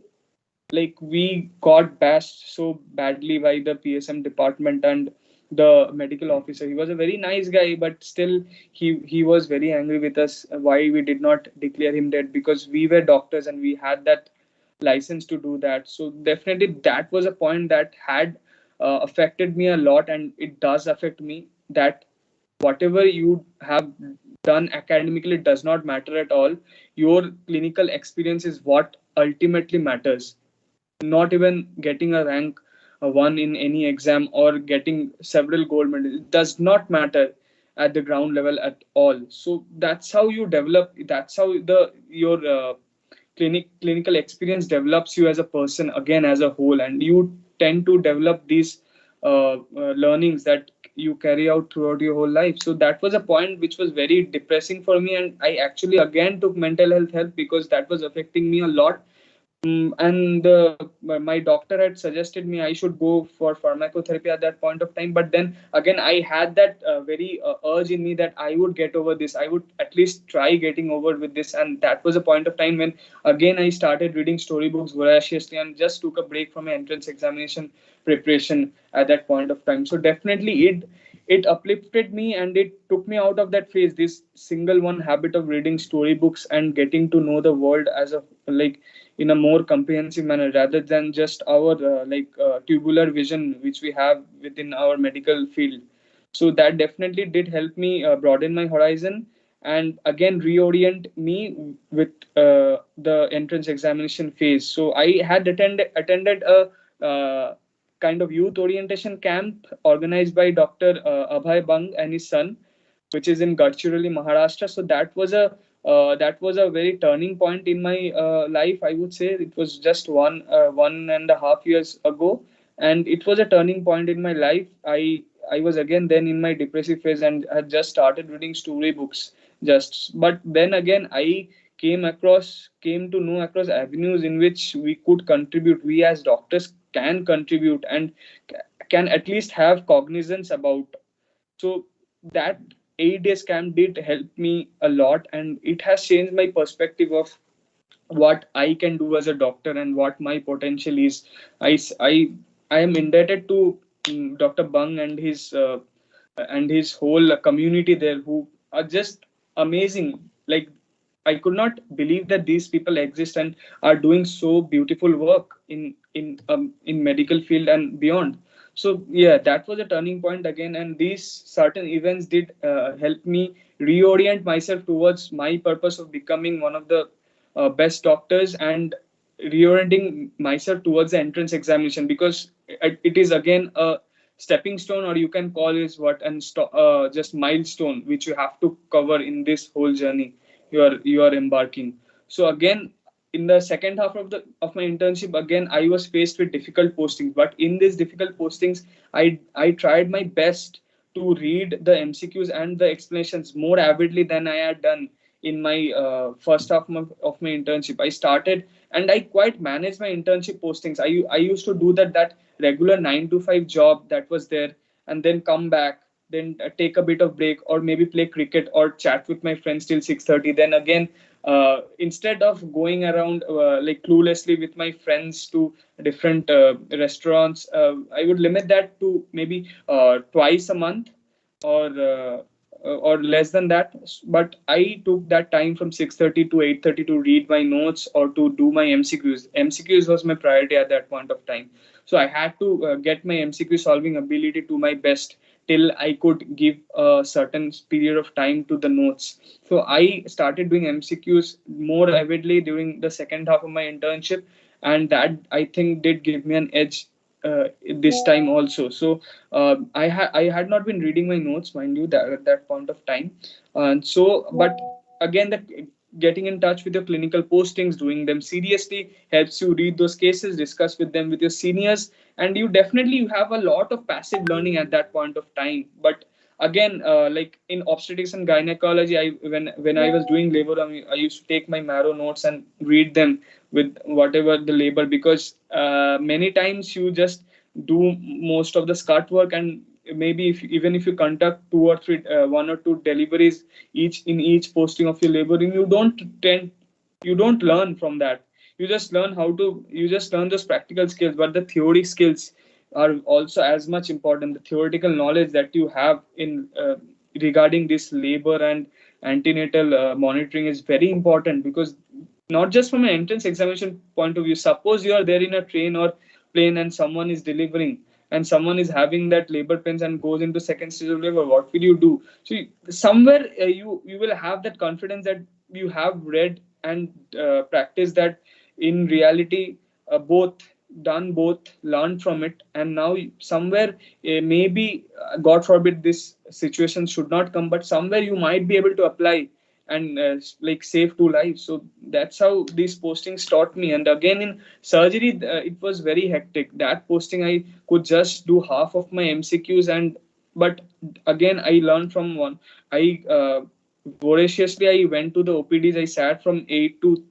like, we got bashed so badly by the PSM department and the medical officer. He was a very nice guy, but still he was very angry with us why we did not declare him dead, because we were doctors and we had that license to do that. So definitely that was a point that had affected me a lot, and it does affect me, that whatever you have done academically does not matter at all. Your clinical experience is what ultimately matters. Not even getting a rank one in any exam or getting several gold medals, it does not matter at the ground level at all. So that's how you develop. That's how the your clinical experience develops you as a person, again, as a whole, and you tend to develop these learnings that you carry out throughout your whole life. So that was a point which was very depressing for me, and I actually again took mental health help, because that was affecting me a lot. And my doctor had suggested me I should go for pharmacotherapy at that point of time. But then again, I had that very urge in me that I would get over this. I would at least try getting over with this. And that was a point of time when again I started reading storybooks voraciously and just took a break from my entrance examination preparation at that point of time. So definitely it uplifted me and it took me out of that phase, this single one habit of reading storybooks and getting to know the world as a like in a more comprehensive manner rather than just our tubular vision which we have within our medical field. So that definitely did help me broaden my horizon and again reorient me with the entrance examination phase. So I had attended a kind of youth orientation camp organized by Dr. Abhay Bang and his son, which is in Gadchiroli, Maharashtra. So that was a very turning point in my life. I would say it was just 1.5 years ago, and it was a turning point in my life. I was again then in my depressive phase and had just started reading storybooks. But then again, I came to know across avenues in which we could contribute. We as doctors can contribute and can at least have cognizance about. So that 8 days camp did help me a lot, and it has changed my perspective of what I can do as a doctor and what my potential is. I am indebted to Dr. Bung and his whole community there, who are just amazing. Like, I could not believe that these people exist and are doing so beautiful work in medical field and beyond. So yeah, that was a turning point again, and these certain events did help me reorient myself towards my purpose of becoming one of the best doctors and reorienting myself towards the entrance examination, because it is again a stepping stone, or you can call it what, and just milestone which you have to cover in this whole journey you are embarking. So again, in the second half of the of my internship, again I was faced with difficult postings, but in these difficult postings I tried my best to read the MCQs and the explanations more avidly than I had done in my first half of my internship. I started and I quite managed my internship postings. I used to do that regular 9 to 5 job that was there, and then come back, then take a bit of break, or maybe play cricket or chat with my friends till 6:30. Then again, instead of going around like cluelessly with my friends to different restaurants, I would limit that to maybe twice a month, or less than that. But I took that time from 6:30 to 8:30 to read my notes or to do my MCQs was my priority at that point of time. So I had to get my MCQ solving ability to my best till I could give a certain period of time to the notes. So I started doing MCQs more avidly during the second half of my internship, and that I think did give me an edge this time also. So I had not been reading my notes, mind you, that at that point of time. And so, but again, that getting in touch with your clinical postings, doing them seriously, helps you read those cases, discuss with them with your seniors, and you have a lot of passive learning at that point of time. But again, like in obstetrics and gynecology, when I was doing labor, I used to take my marrow notes and read them with whatever the labor, because many times you just do most of the scut work, and maybe even if you conduct two or three one or two deliveries each posting of your laboring, you don't learn from that. You just learn those practical skills, but the theory skills are also as much important. The theoretical knowledge that you have in regarding this labor and antenatal monitoring is very important, because not just from an entrance examination point of view. Suppose you are there in a train or plane and someone is delivering, and someone is having that labor pains and goes into second stage of labor, what will you do? So somewhere you will have that confidence that you have read and practiced that in reality, both both, learned from it, and now somewhere maybe God forbid this situation should not come, but somewhere you might be able to apply and like save two lives. So that's how these postings taught me. And again, in surgery, it was very hectic. That posting, I could just do half of my MCQs, and but again I learned from one. I voraciously I went to the OPDs. I sat from 8 to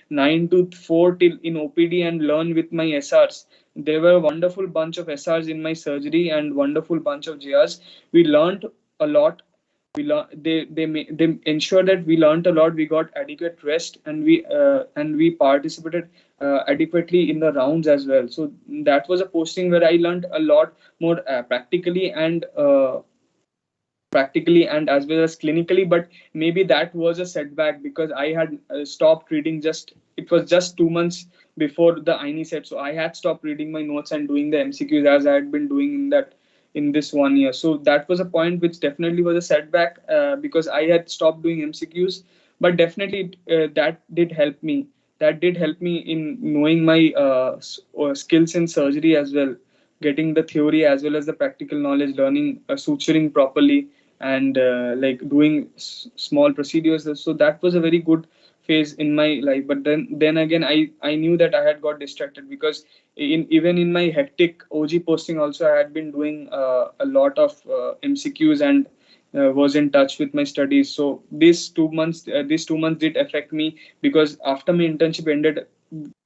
9 to 4 till in OPD and learned with my SRs. There were a wonderful bunch of SRs in my surgery and wonderful bunch of JRs. We learned a lot. They ensured that we learned a lot. We got adequate rest, and we participated adequately in the rounds as well. So that was a posting where I learned a lot more practically and as well as clinically. But maybe that was a setback because I had stopped reading. Just it was just 2 months before the Inicet, so I had stopped reading my notes and doing the MCQs as I had been doing in this 1 year. So that was a point which definitely was a setback, because I had stopped doing MCQs. But definitely that did help me. That did help me in knowing my skills in surgery as well, getting the theory as well as the practical knowledge, learning suturing properly, and doing small procedures. So that was a very good phase in my life. But then again, I knew that I had got distracted because even in my hectic OG posting also I had been doing a lot of MCQs and was in touch with my studies. So these 2 months did affect me, because after my internship ended,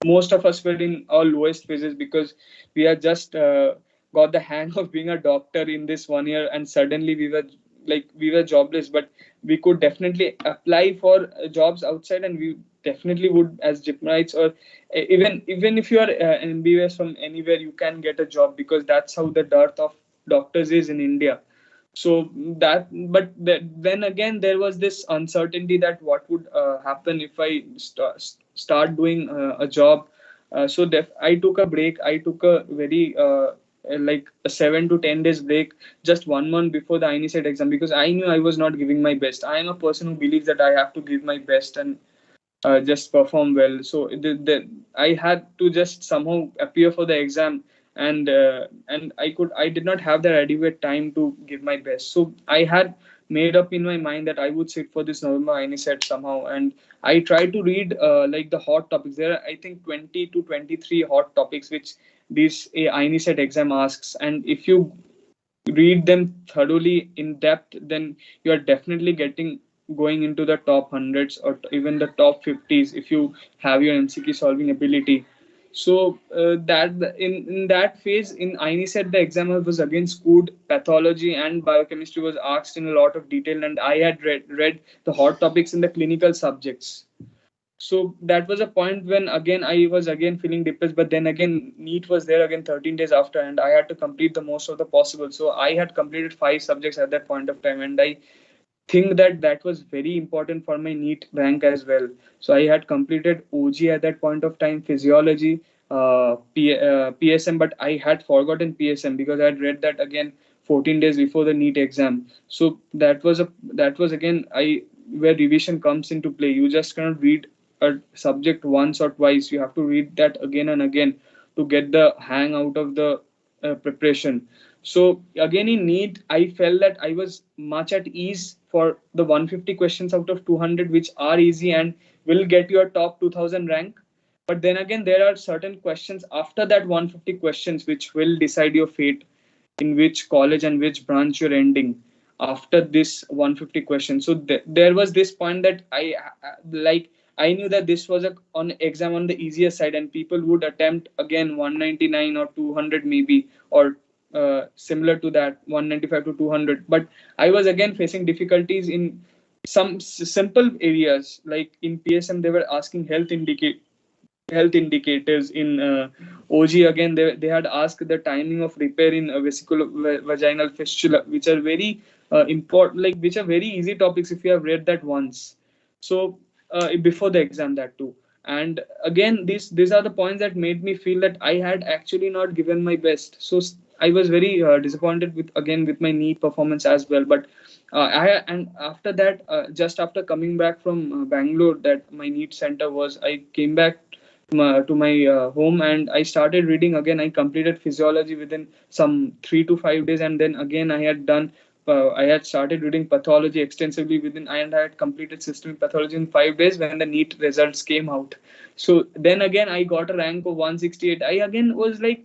most of us were in our lowest phases because we had just got the hang of being a doctor in this 1 year, and suddenly we were jobless. But we could definitely apply for jobs outside, and we definitely would as gymnites, or even if you are an MBBS from anywhere, you can get a job, because that's how the dearth of doctors is in India. So then again, there was this uncertainty that what would happen if I start doing a job. I took a break. I took a very like a 7 to 10 days break, just 1 month before the Inicet exam, because I knew I was not giving my best. I am a person who believes that I have to give my best and just perform well. So I had to just somehow appear for the exam, and I did not have that adequate time to give my best. So I had made up in my mind that I would sit for this November Inicet somehow, and I tried to read the hot topics. There are, I think, 20 to 23 hot topics which this Inicet exam asks, and if you read them thoroughly in depth, then you are definitely getting going into the top hundreds or even the top 50s if you have your MCQ solving ability. So that in that phase in Inicet, the examiner was again scored. Pathology and biochemistry was asked in a lot of detail, and I had read the hot topics in the clinical subjects. So that was a point when again I was again feeling depressed. But then again, NEET was there again 13 days after, and I had to complete the most of the possible. So I had completed 5 subjects at that point of time, and I think that that was very important for my NEET rank as well. So I had completed OG at that point of time, physiology, PSM, but I had forgotten PSM because I had read that again 14 days before the NEET exam. So that was again I where revision comes into play. You just cannot read a subject once or twice. You have to read that again and again to get the hang out of the preparation. So again in NEET, I felt that I was much at ease for the 150 questions out of 200, which are easy and will get your top 2000 rank. But then again, there are certain questions after that 150 questions which will decide your fate, in which college and which branch you're ending after this 150 questions. So there was this point that I knew that this was a on exam on the easier side, and people would attempt again 199 or 200 maybe, or similar to that 195 to 200. But I was again facing difficulties in some simple areas. Like in PSM, they were asking health indicators. In OG, again they had asked the timing of repair in vaginal fistula, which are very important, like which are very easy topics if you have read that once. So before the exam, that too. And again, these are the points that made me feel that I had actually not given my best. So I was very disappointed with my NEET performance as well. But and after that, just after coming back from Bangalore, that my NEET center was, I came back to my home, and I started reading again. I completed physiology within some 3 to 5 days, and then again I had started reading pathology extensively and I had completed systemic pathology in 5 days when the NEET results came out. So then again, I got a rank of 168. I again was like,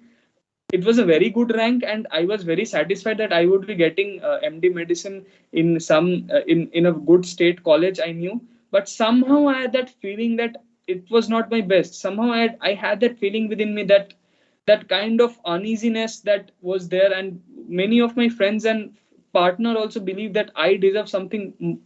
it was a very good rank, and I was very satisfied that I would be getting MD medicine in some in a good state college, I knew. But somehow I had that feeling that it was not my best. Somehow I had that feeling within me, that that kind of uneasiness that was there, and many of my friends and partner also believe that I deserve something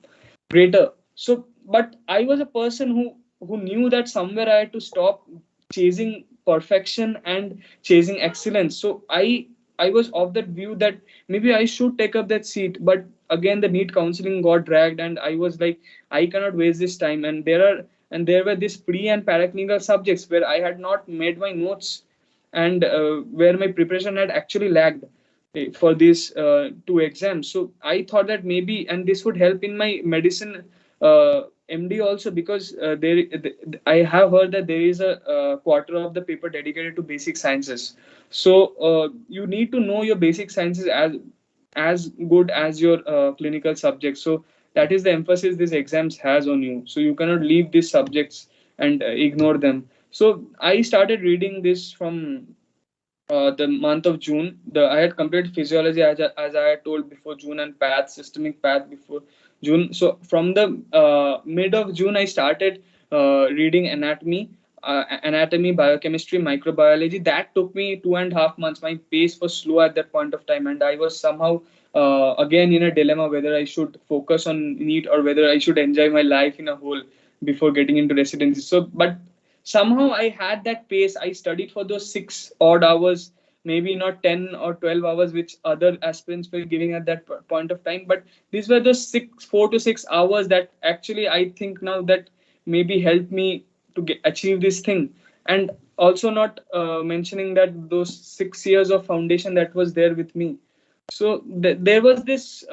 greater. So but I was a person who knew that somewhere I had to stop chasing perfection and chasing excellence. So I was of that view that maybe I should take up that seat. But again, the NEET counseling got dragged, and I was like, I cannot waste this time. And there were these pre and paraclinical subjects where I had not made my notes, and where my preparation had actually lagged for these two exams. So I thought that maybe, and this would help in my medicine MD also, because I have heard that there is a quarter of the paper dedicated to basic sciences. So you need to know your basic sciences as good as your clinical subjects. So that is the emphasis this exams has on you. So you cannot leave these subjects and ignore them. So I started reading this from the month of June. I had completed physiology, as I had told before June, and path, systemic path before June. So from the mid of June, I started reading anatomy, biochemistry, microbiology. That took me 2.5 months. My pace was slow at that point of time, and I was somehow again in a dilemma whether I should focus on NEET or whether I should enjoy my life in a whole before getting into residency. So, but somehow I had that pace. I studied for those 6 odd hours, maybe not 10 or 12 hours, which other aspirants were giving at that point of time. But these were the 4 to 6 hours that actually I think now that maybe helped me to achieve this thing. And also not mentioning that those 6 years of foundation that was there with me. So there was this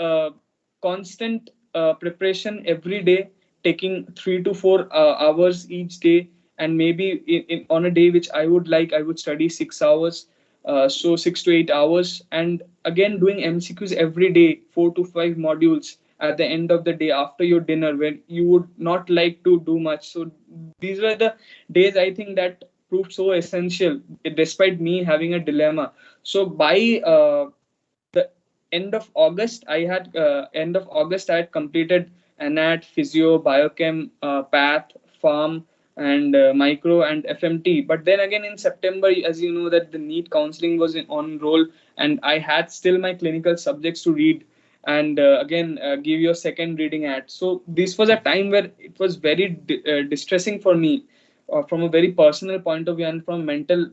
constant preparation every day, taking 3 to 4 hours each day. And maybe on a day which I would like, I would study 6 hours, so 6 to 8 hours, and again doing MCQs every day, 4 to 5 modules at the end of the day after your dinner, when you would not like to do much. So these were the days, I think, that proved so essential despite me having a dilemma. So by the end of August I had completed anat, physio, biochem, path, pharm, and micro and FMT. But then again in September, as you know, that the NEET counseling was on roll, and I had still my clinical subjects to read, and again give your second reading at. So this was a time where it was very distressing for me, from a very personal point of view and from mental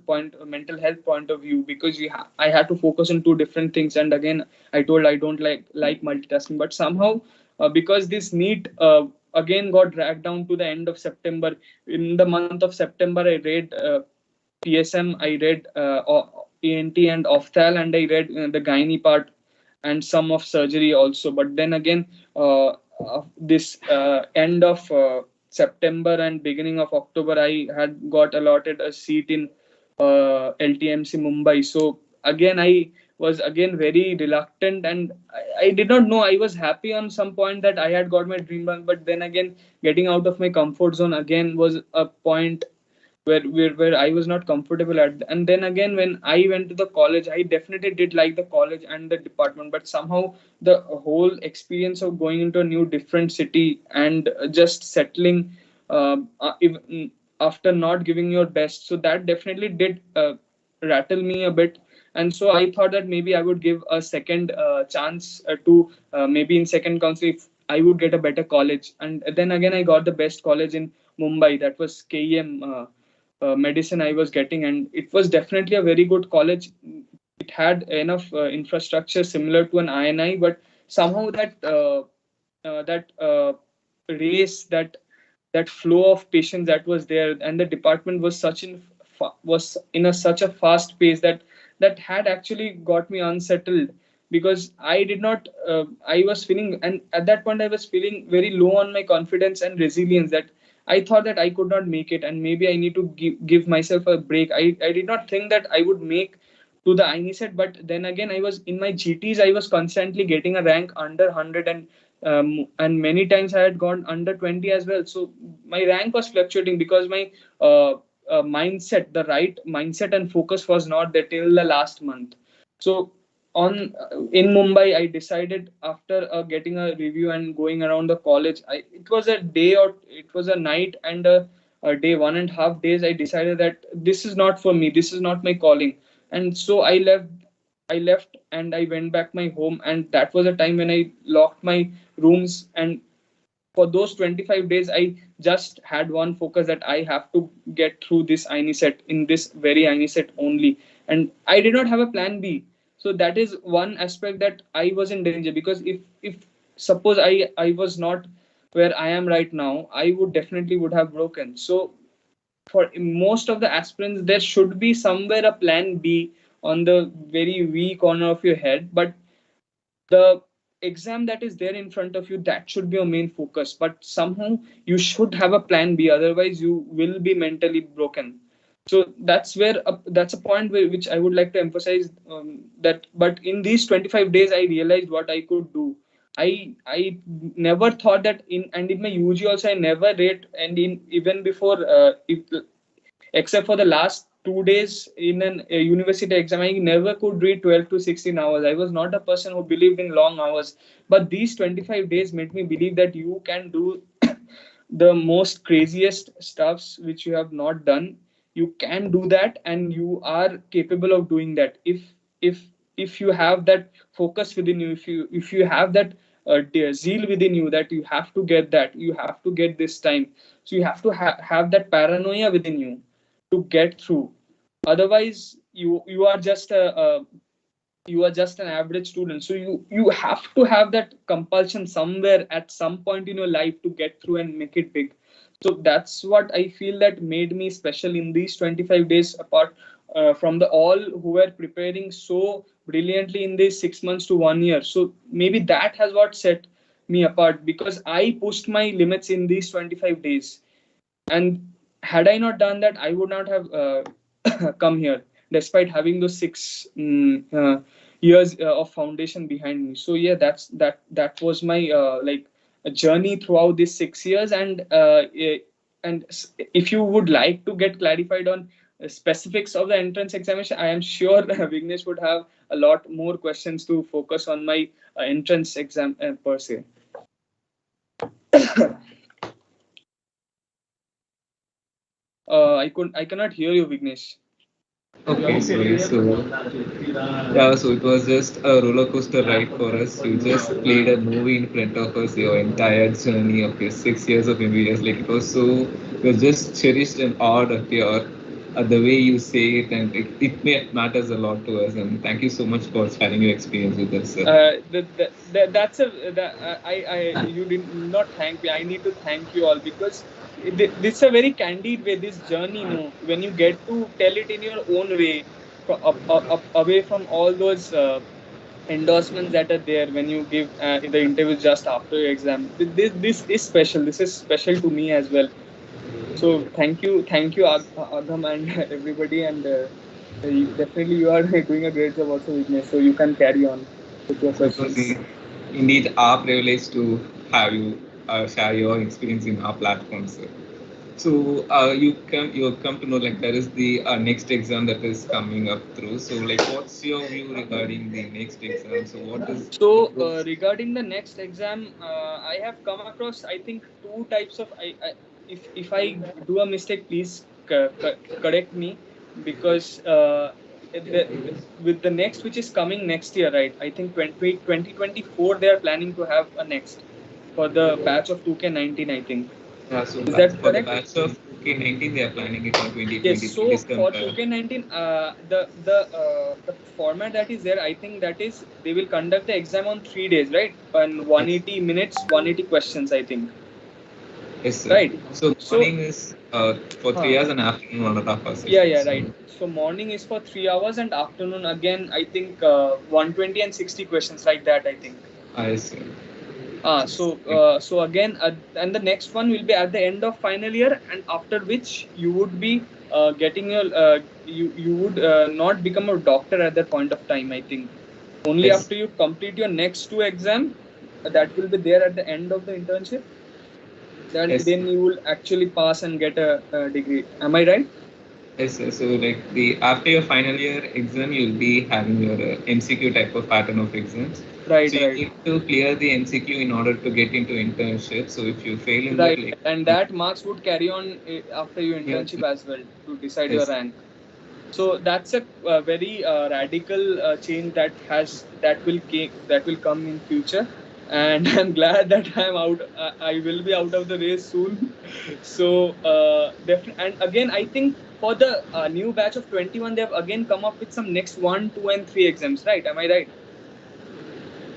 health point of view, because I had to focus on two different things. And again, I told I don't like multitasking. But somehow, because this NEET again got dragged down to the end of September. In the month of September, I read PSM, I read ENT and Ophthal, and I read the gynae part and some of surgery also. But then again, this end of September and beginning of October, I had got allotted a seat in LTMC Mumbai. So again, I was again very reluctant, and I did not know. I was happy on some point that I had got my dream bank, but then again, getting out of my comfort zone again was a point where I was not comfortable at. And then again, when I went to the college, I definitely did like the college and the department, but somehow the whole experience of going into a new different city and just settling, even after not giving your best, so that definitely did rattle me a bit. And so I thought that maybe I would give a second chance to maybe in second council if I would get a better college. And then again, I got the best college in Mumbai, that was KEM medicine I was getting, and it was definitely a very good college. It had enough infrastructure similar to an INI, but somehow that race, that flow of patients that was there, and the department was was in such a fast pace that had actually got me unsettled, because I did not I was feeling, and at that point I was feeling very low on my confidence and resilience, that I thought that I could not make it, and maybe I need to give myself a break. I did not think that I would make to the Inicet, but then again, I was in my GTs, I was constantly getting a rank under 100, and many times I had gone under 20 as well. So my rank was fluctuating because my mindset, the right mindset and focus was not there till the last month. So on in Mumbai, I decided after getting a review and going around the college. It was a day or it was a night and a day, 1.5 days. I decided that this is not for me. This is not my calling, and so I left. I left and I went back my home, and that was a time when I locked my rooms. And for those 25 days, I just had one focus, that I have to get through this Inicet in this very Inicet only. And I did not have a plan B. So that is one aspect that I was in danger, because if suppose I was not where I am right now, I would definitely would have broken. So for most of the aspirants, there should be somewhere a plan B on the very wee corner of your head. But the exam that is there in front of you, that should be your main focus. But somehow you should have a plan B, otherwise you will be mentally broken. So that's where that's a point which I would like to emphasize, that but in these 25 days I realized what I could do. I never thought that in my UG also I never read, and in even before except for the last 2 days in an university exam, I never could read 12 to 16 hours. I was not a person who believed in long hours. But these 25 days made me believe that you can do the most craziest stuffs which you have not done. You can do that, and you are capable of doing that if if you have that focus within you, if you have that zeal within you, that you have to get that, you have to get this time. So you have to have that paranoia within you to get through. Otherwise you are just you are just an average student. So you have to have that compulsion somewhere at some point in your life to get through and make it big. So that's what I feel that made me special in these 25 days, apart from the all who were preparing so brilliantly in these 6 months to 1 year. So maybe that has what set me apart, because I pushed my limits in these 25 days. And had I not done that, I would not have come here, despite having those 6 years of foundation behind me. So yeah, that was my like a journey throughout these 6 years. And if you would like to get clarified on specifics of the entrance examination, I am sure Vignesh would have a lot more questions to focus on my entrance exam per se. I cannot hear you, Vignesh. Okay, sorry. So, yeah, so it was just a roller coaster ride for us. You just played a movie in front of us, your entire journey of your 6 years of MBBS. Like it was so, it was just cherished and awed of your, the way you say it, and matters a lot to us. And thank you so much for sharing your experience with us, sir. That's a that, I you did not thank me. I need to thank you all, because this is a very candid way. This journey, no, when you get to tell it in your own way, away from all those endorsements that are there when you give the interview just after your exam. This is special. This is special to me as well. So thank you, Agam and everybody, and definitely you are doing a great job also, Vignesh. So you can carry on with your So it was questions. indeed our privilege to have you share your experience in our platform, sir. So you have come to know like there is the next exam that is coming up through. So like, what's your view regarding the next exam? So what is the So pros? regarding the next exam, I have come across, I think, two types of. If I do a mistake, please correct me, because with the next, which is coming next year, right? I think 2024 they are planning to have a next for the batch of 2K19. I think, Yeah, so is that for the correct? batch of K19, they are planning it on Yes. 2023 So for December. 2K19, the format that is there, I think that is they will conduct the exam on 3 days, right? And Yes, 180 minutes, 180 questions, I think. yes, sir. Right. So So, morning is for huh. 3 hours and afternoon 1.5 hour Yeah, session. yeah, So right. So morning is for 3 hours, and afternoon again, I think 120 and 60 questions like that, I think. I see. So again, and the next one will be at the end of final year, and after which you would be getting your you would not become a doctor at that point of time. I think only Yes, after you complete your next two exam, that will be there at the end of the internship. yes. Then you will actually pass and get a degree. Am I right? Yes, sir. So like the after your final year exam, you'll be having your MCQ type of pattern of exams. Right, So you right, need to clear the MCQ in order to get into internship. So if you fail in that, right. like And that marks would carry on after your yeah, internship as well to decide your yes, rank. So that's a very radical change that will come in future, and I'm glad that I'm out. I will be out of the race soon. So definitely, and again, I think for the new batch of 21, they have again come up with some next 1, 2, and 3 exams. Right? Am I right?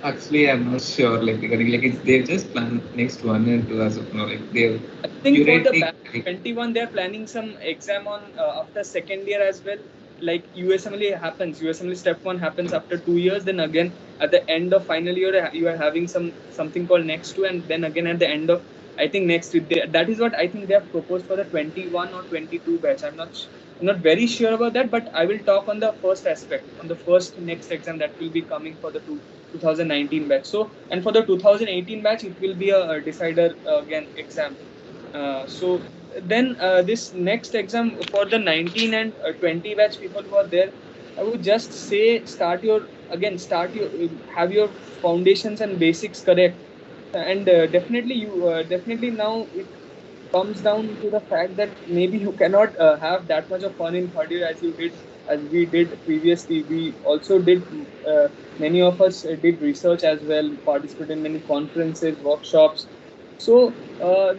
actually, I'm not sure. Like regarding like it's they've just planned next 1 and 2 as of now. Like they've I think for curate the the batch 21, they're planning some exam on after second year as well. Like USMLE happens, USMLE step one happens after 2 years. Then again at the end of final year, you are having something called next two, and then again at the end of I think next that is what I think they have proposed for the 21 or 22 batch. I'm not very sure about that, but I will talk on the first aspect on the first next exam that will be coming for the 2019 batch. So and for the 2018 batch, it will be a decider again exam. So then this next exam for the 19 and 20 batch people who are there, I would just say start your have your foundations and basics correct, and definitely now it comes down to the fact that maybe you cannot have that much of fun in third year as we did previously. We also did many of us did research as well, participated in many conferences, workshops. So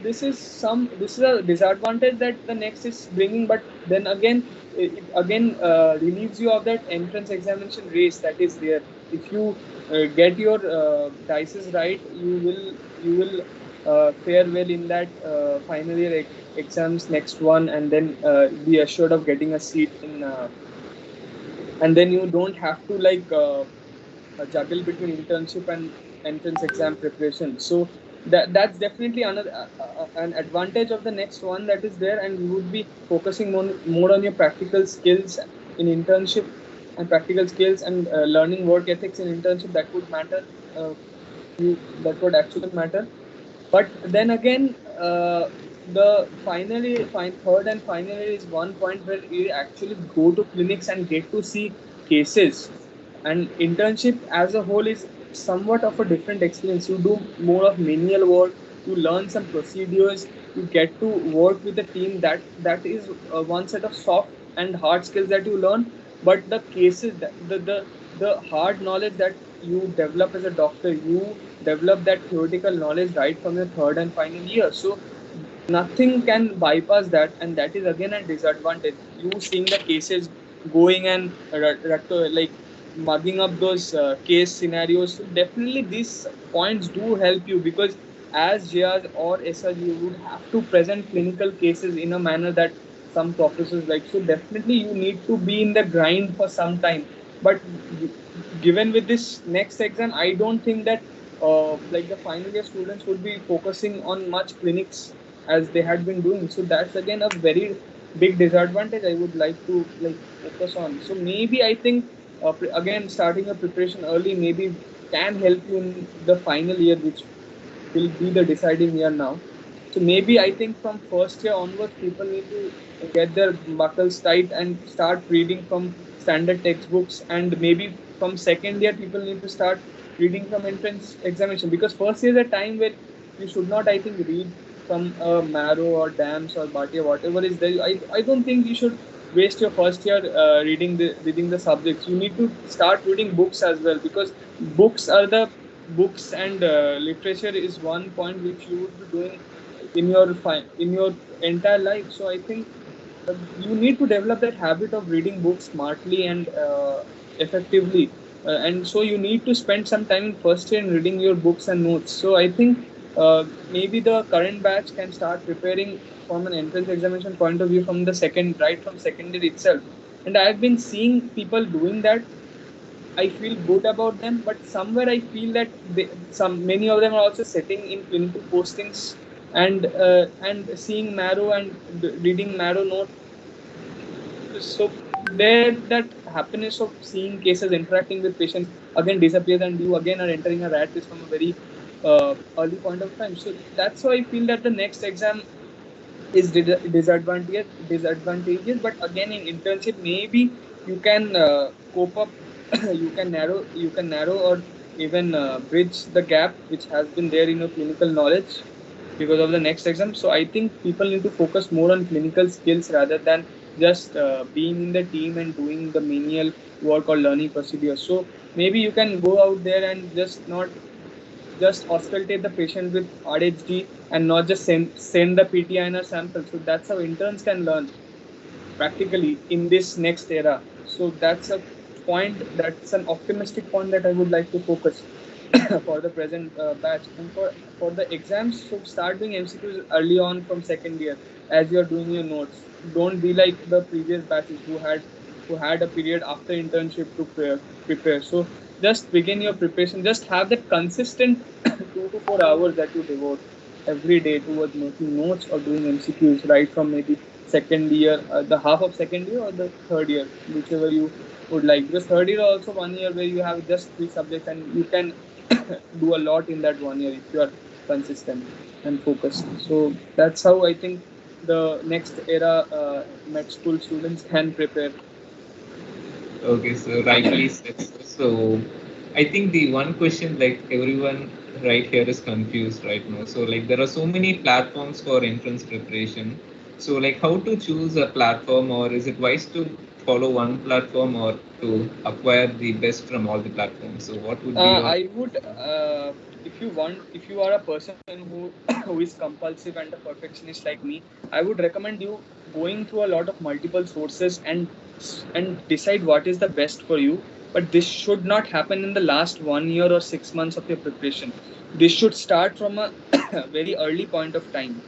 this is a disadvantage that the next is bringing, but then again it again relieves you of that entrance examination race that is there. If you get your dices right, you will fare well in that final year exams next one, and then be assured of getting a seat in and then you don't have to juggle between internship and entrance exam preparation. So that's definitely another an advantage of the next one that is there, and you would be focusing more on your practical skills in internship and practical skills and learning work ethics in internship. That would matter. That would actually matter. But then again, the third and finally is one point where you actually go to clinics and get to see cases. And internship as a whole is somewhat of a different experience. You do more of manual work, you learn some procedures, you get to work with a team. That is one set of soft and hard skills that you learn. But the cases, the hard knowledge that you develop as a doctor, you develop that theoretical knowledge right from your third and final year. So nothing can bypass that, and that is again a disadvantage. You seeing the cases going and like mugging up those case scenarios. So definitely these points do help you, because as JRs or SRs you would have to present clinical cases in a manner that some professors like. So definitely you need to be in the grind for some time. But given with this next exam, I don't think that like the final year students would be focusing on much clinics as they had been doing. So that's again a very big disadvantage I would like to like focus on. So maybe I think again starting a preparation early maybe can help you in the final year, which will be the deciding year now. So maybe I think from first year onwards, people need to get their buckles tight and start reading from standard textbooks. And maybe from second year, people need to start reading from entrance examination, because first year is a time where you should not, I think, read from Marrow or Dams or Bhatia, whatever is there. I don't think you should waste your first year reading the subjects. You need to start reading books as well, because books are the books, and literature is one point which you would be doing in your entire life. So I think you need to develop that habit of reading books smartly and effectively, and so you need to spend some time in first year in reading your books and notes. So I think maybe the current batch can start preparing from an entrance examination point of view from the right from second year itself. And I've been seeing people doing that. I feel good about them, but somewhere I feel that many of them are also setting in clinical postings and seeing Marrow and reading Marrow notes. So there, that happiness of seeing cases, interacting with patients again disappears, and you again are entering a rat race from a very early point of time. So that's why I feel that the next exam is disadvantageous, but again in internship maybe you can cope up. You can narrow or even bridge the gap which has been there in your clinical knowledge because of the next exam. So I think people need to focus more on clinical skills rather than just being in the team and doing the menial work or learning procedures. So maybe you can go out there and just not just auscultate the patient with RHD and not just send the PTINR sample. So that's how interns can learn practically in this next era. So that's a point, that's an optimistic point that I would like to focus for the present batch. And for the exams, so start doing MCQs early on from second year as you're doing your notes. Don't be like the previous batches who had a period after internship to prepare. So just begin your preparation. Just have that consistent 2 to 4 hours that you devote every day towards making notes or doing MCQs right from maybe second year, the half of second year or the third year, whichever you would like. Because third year also 1 year where you have just 3 subjects and you can do a lot in that 1 year if you are consistent and focused. So that's how I think the next era med school students can prepare. Okay, so rightly said. So I think the one question like everyone right here is confused right now. So like there are so many platforms for entrance preparation. So like how to choose a platform, or is it wise to follow one platform or to acquire the best from all the platforms? So what would be your I would, if you are a person who who is compulsive and a perfectionist like me, I would recommend you going through a lot of multiple sources and decide what is the best for you. But this should not happen in the last 1 year or 6 months of your preparation. This should start from a very early point of time.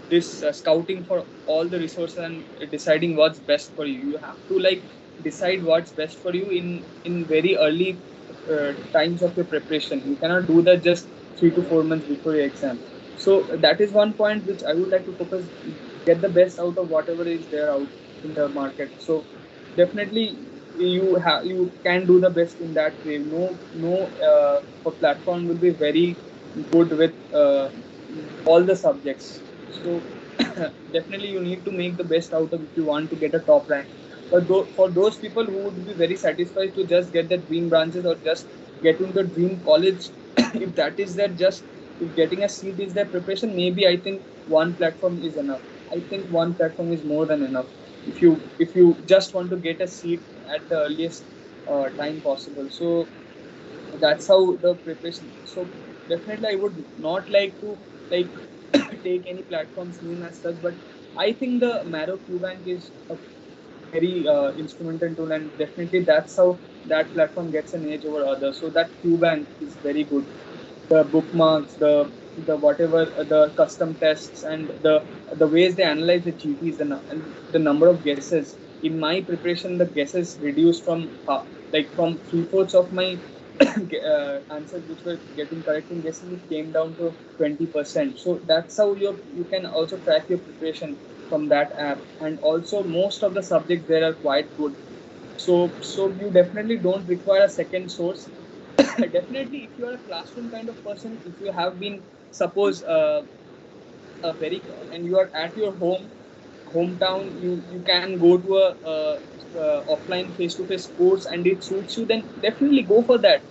This scouting for all the resources and deciding what's best for you. You have to like decide what's best for you in very early times of your preparation. You cannot do that just 3 to 4 months before your exam. So that is one point which I would like to focus. Get the best out of whatever is there out in the market. So definitely you can do the best in that way. No a platform will be very good with all the subjects. So definitely you need to make the best out of if you want to get a top rank. But for those people who would be very satisfied to just get the dream branches or just get into the dream college, if that is their just if getting a seat is their preparation, maybe I think one platform is enough. I think one platform is more than enough if you just want to get a seat at the earliest time possible. So that's how the preparation. So definitely I would not like to like take any platform's name as such, but I think the Marrow Q Bank is a very instrumental tool, and definitely that's how that platform gets an edge over others. So that Q Bank is very good. The bookmarks, the whatever the custom tests and the ways they analyze the GPs and the number of guesses. In my preparation, the guesses reduced from like from 3/4 of my answers which were getting correct in guessing, it came down to 20%. So that's how you can also track your preparation from that app. And also most of the subjects there are quite good. So you definitely don't require a second source. Definitely if you are a classroom kind of person, if you have been suppose a very and you are at your hometown, you can go to a offline face to face course and it suits you, then definitely go for that.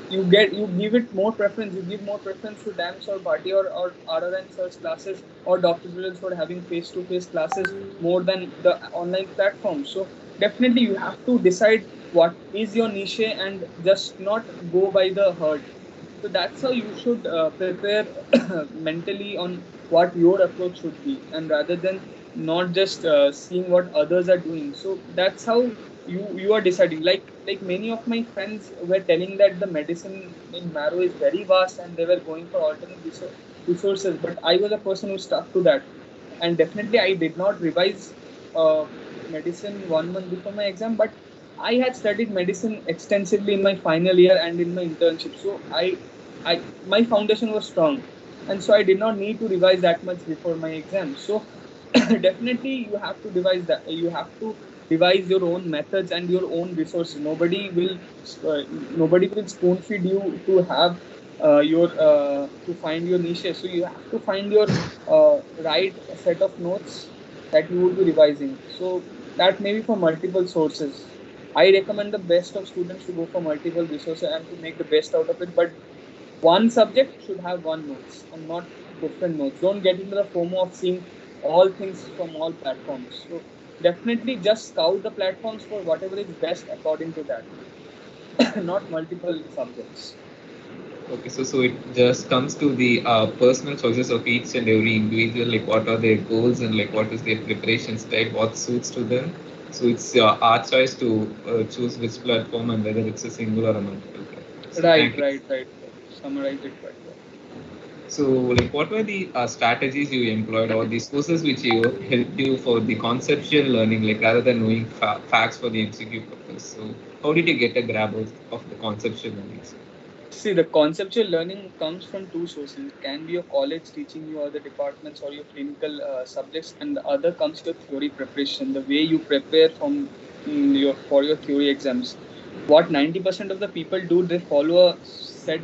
You give it more preference. You give more preference to DAMS or Bhati or RRN search classes or Dr. Drills for having face-to-face classes more than the online platform. So definitely you have to decide what is your niche and just not go by the herd. So that's how you should prepare mentally on what your approach should be, and rather than not just seeing what others are doing. So that's how you are deciding. Like many of my friends were telling that the medicine in Marrow is very vast, and they were going for alternate resources. But I was a person who stuck to that, and definitely I did not revise medicine 1 month before my exam, but I had studied medicine extensively in my final year and in my internship. So my foundation was strong, and so I did not need to revise that much before my exam. So definitely you have to devise that. You have to devise your own methods and your own resources. Nobody will spoon feed you to have to find your niche. So you have to find your right set of notes that you would be revising. So that may be for multiple sources. I recommend the best of students to go for multiple resources and to make the best out of it. But one subject should have one notes and not different notes. Don't get into the FOMO of seeing all things from all platforms. So definitely just scout the platforms for whatever is best according to that, not multiple subjects. Okay, so it just comes to the personal choices of each and every individual, like what are their goals and like what is their preparation style, what suits to them. So it's our choice to choose which platform and whether it's a single or a multiple platform. So Right, thank you. right, right. Summarize it quite well. So like what were the strategies you employed or the sources which you helped you for the conceptual learning, like rather than knowing facts for the MCQ purpose? So how did you get a grab of the conceptual learning? See, the conceptual learning comes from two sources. It can be your college teaching you or the departments or your clinical subjects, and the other comes your theory preparation, the way you prepare your for your theory exams. What 90% of the people do, they follow a set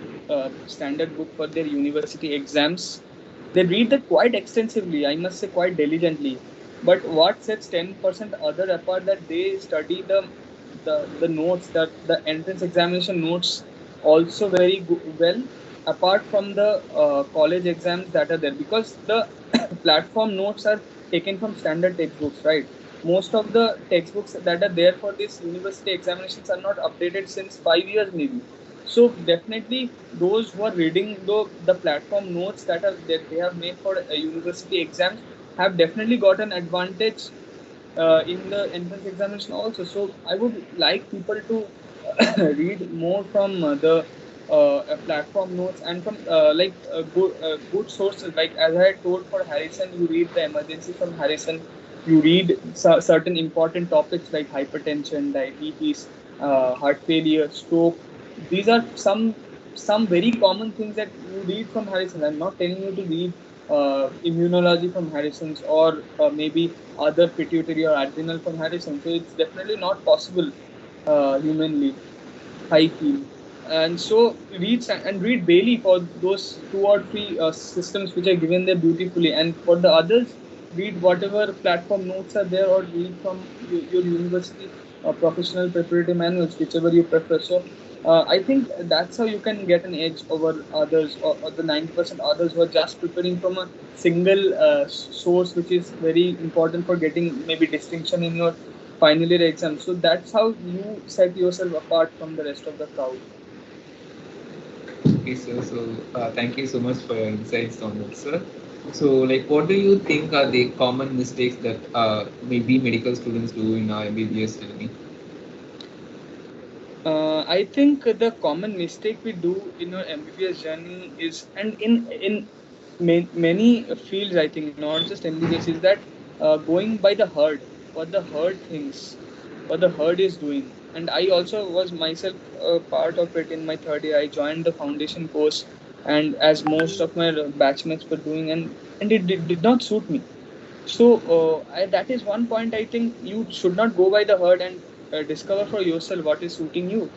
standard book for their university exams. They read that quite extensively, I must say, quite diligently. But what sets 10% other apart, that they study the notes, that the entrance examination notes also very well, apart from the college exams that are there, because the platform notes are taken from standard textbooks, right? Most of the textbooks that are there for this university examinations are not updated since 5 years maybe. So definitely those who are reading the platform notes that they have made for university exams have definitely got an advantage in the entrance examination also. So I would like people to read more from the platform notes and from good sources. Like as I told, for Harrison, you read the emergency from Harrison. You read certain important topics like hypertension, diabetes, heart failure, stroke. These are some very common things that you read from Harrison. I'm not telling you to read immunology from Harrison's, or maybe other pituitary or adrenal from Harrison. So it's definitely not possible humanly, I feel. And so read Bailey for those two or three systems which are given there beautifully. And for the others, read whatever platform notes are there, or read from your university professional preparatory manuals, whichever you prefer. So I think that's how you can get an edge over others, or the 90% others who are just preparing from a single source, which is very important for getting maybe distinction in your final year exam. So that's how you set yourself apart from the rest of the crowd. Okay, sir. So, thank you so much for your insights on that, sir. So, like, what do you think are the common mistakes that maybe medical students do in our MBBS journey? I think the common mistake we do in our MBBS journey is, and in many fields, I think, not just MBBS, is that going by the herd, what the herd thinks, what the herd is doing. And I also was myself part of it in my third year. I joined the foundation course, and as most of my batchmates were doing, and it did not suit me. So that is one point. I think you should not go by the herd, and discover for yourself what is suiting you.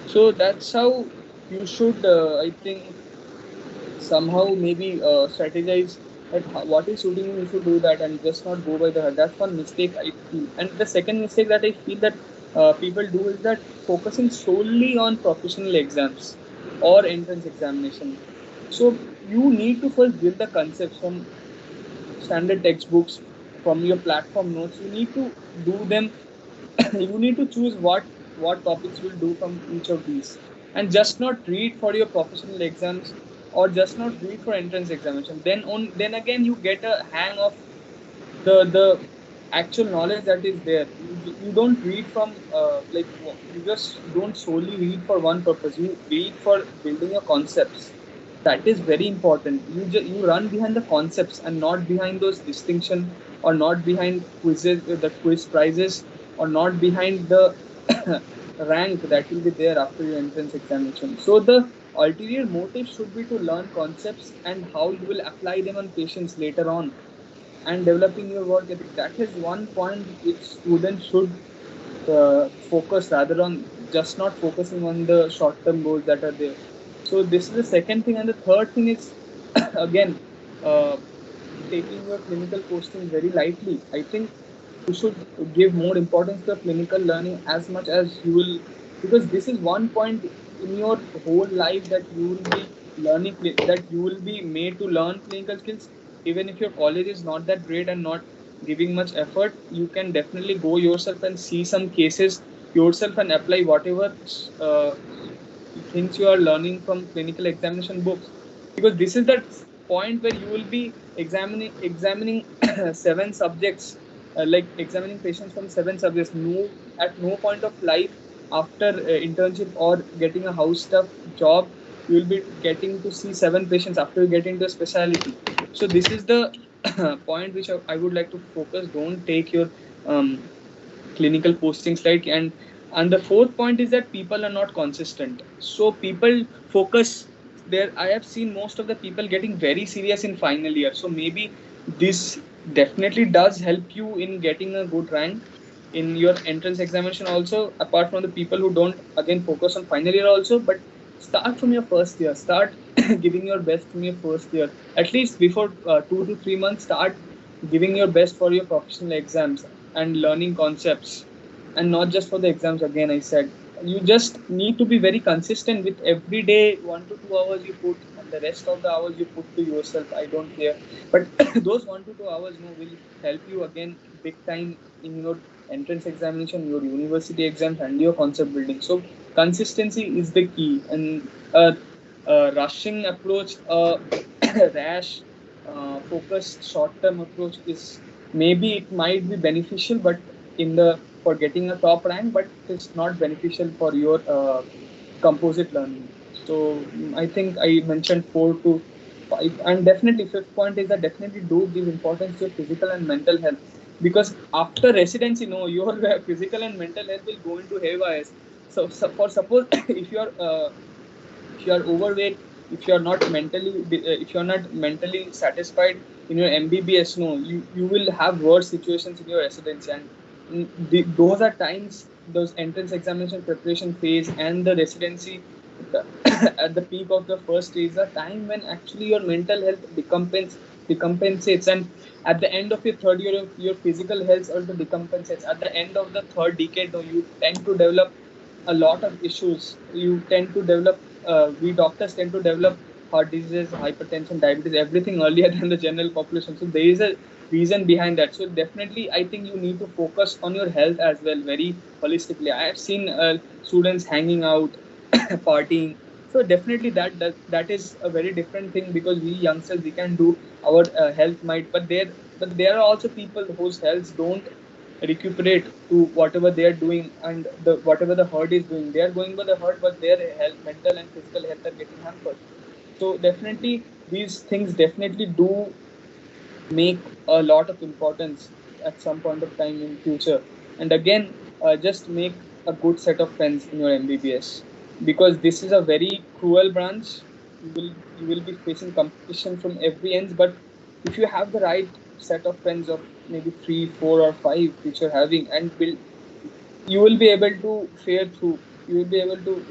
So that's how you should, I think, somehow maybe strategize that what is suiting you. You should do that and just not go by the herd. That's one mistake I feel. And the second mistake that I feel that people do is that focusing solely on professional exams or entrance examination. So you need to first build the concepts from standard textbooks, from your platform notes. You need to do them. You need to choose what topics will do from each of these, and just not read for your professional exams, or just not read for entrance examination. Then again you get a hang of the actual knowledge that is there. You don't read from you just don't solely read for one purpose. You read for building your concepts. That is very important. You run behind the concepts and not behind those distinction, or not behind quizzes, the quiz prizes, or not behind the rank that will be there after your entrance examination. So the ulterior motive should be to learn concepts and how you will apply them on patients later on, and developing your work ethic. That is one point which students should focus, rather on just not focusing on the short term goals that are there. So this is the second thing, and the third thing is again uh, taking your clinical posting very lightly. I think you should give more importance to clinical learning as much as you will, because this is one point in your whole life that you will be learning, that you will be made to learn clinical skills. Even if your college is not that great and not giving much effort, you can definitely go yourself and see some cases yourself and apply whatever uh, things you are learning from clinical examination books, because this is the point where you will be examining seven subjects, like examining patients from seven subjects. No, at no point of life after internship or getting a house staff job, you will be getting to see seven patients after you get into a specialty. So this is the point which I would like to focus. Don't take your clinical postings like, and the fourth point is that people are not consistent. So people focus there. I have seen most of the people getting very serious in final year. So maybe this definitely does help you in getting a good rank in your entrance examination also, apart from the people who don't again focus on final year also. But start from your first year, start giving your best from your first year, at least before 2 to 3 months. Start giving your best for your professional exams and learning concepts, and not just for the exams. Again, I said you just need to be very consistent with every day 1 to 2 hours you put, and the rest of the hours you put to yourself. I don't care, but those 1 to 2 hours no will help you again big time in your entrance examination, your university exams, and your concept building. So consistency is the key, and a rushing approach, a rash, focused short-term approach is, maybe it might be beneficial, but in the for getting a top rank, but it's not beneficial for your composite learning. So I think I mentioned 4 to 5, and definitely fifth point is that definitely do give importance to your physical and mental health, because after residency, no, your physical and mental health will go into haywire. So for suppose if you are overweight, if you are not mentally if you are not mentally satisfied in your MBBS, no, you will have worse situations in your residency. And those are times, those entrance examination preparation phase and the residency, the, at the peak of the first stage, the time when actually your mental health decompensates, and at the end of your third year, your physical health also decompensates. At the end of the third decade, no, you tend to develop a lot of issues. You tend to develop, we doctors tend to develop heart diseases, hypertension, diabetes, everything earlier than the general population. So there is a reason behind that. So definitely, I think you need to focus on your health as well, very holistically. I have seen students hanging out, partying. So definitely that is a very different thing, because we youngsters, we can do our health might, but there are also people whose health don't recuperate to whatever they are doing, and the whatever the herd is doing, they are going by the herd, but their health, mental and physical health, are getting hampered. So definitely these things definitely do make a lot of importance at some point of time in future. And again, just make a good set of friends in your MBBS, because this is a very cruel branch. You will be facing competition from every end, but if you have the right set of friends of maybe 3, 4, or 5 which you're having, and build, you will be able to fare through. You will be able to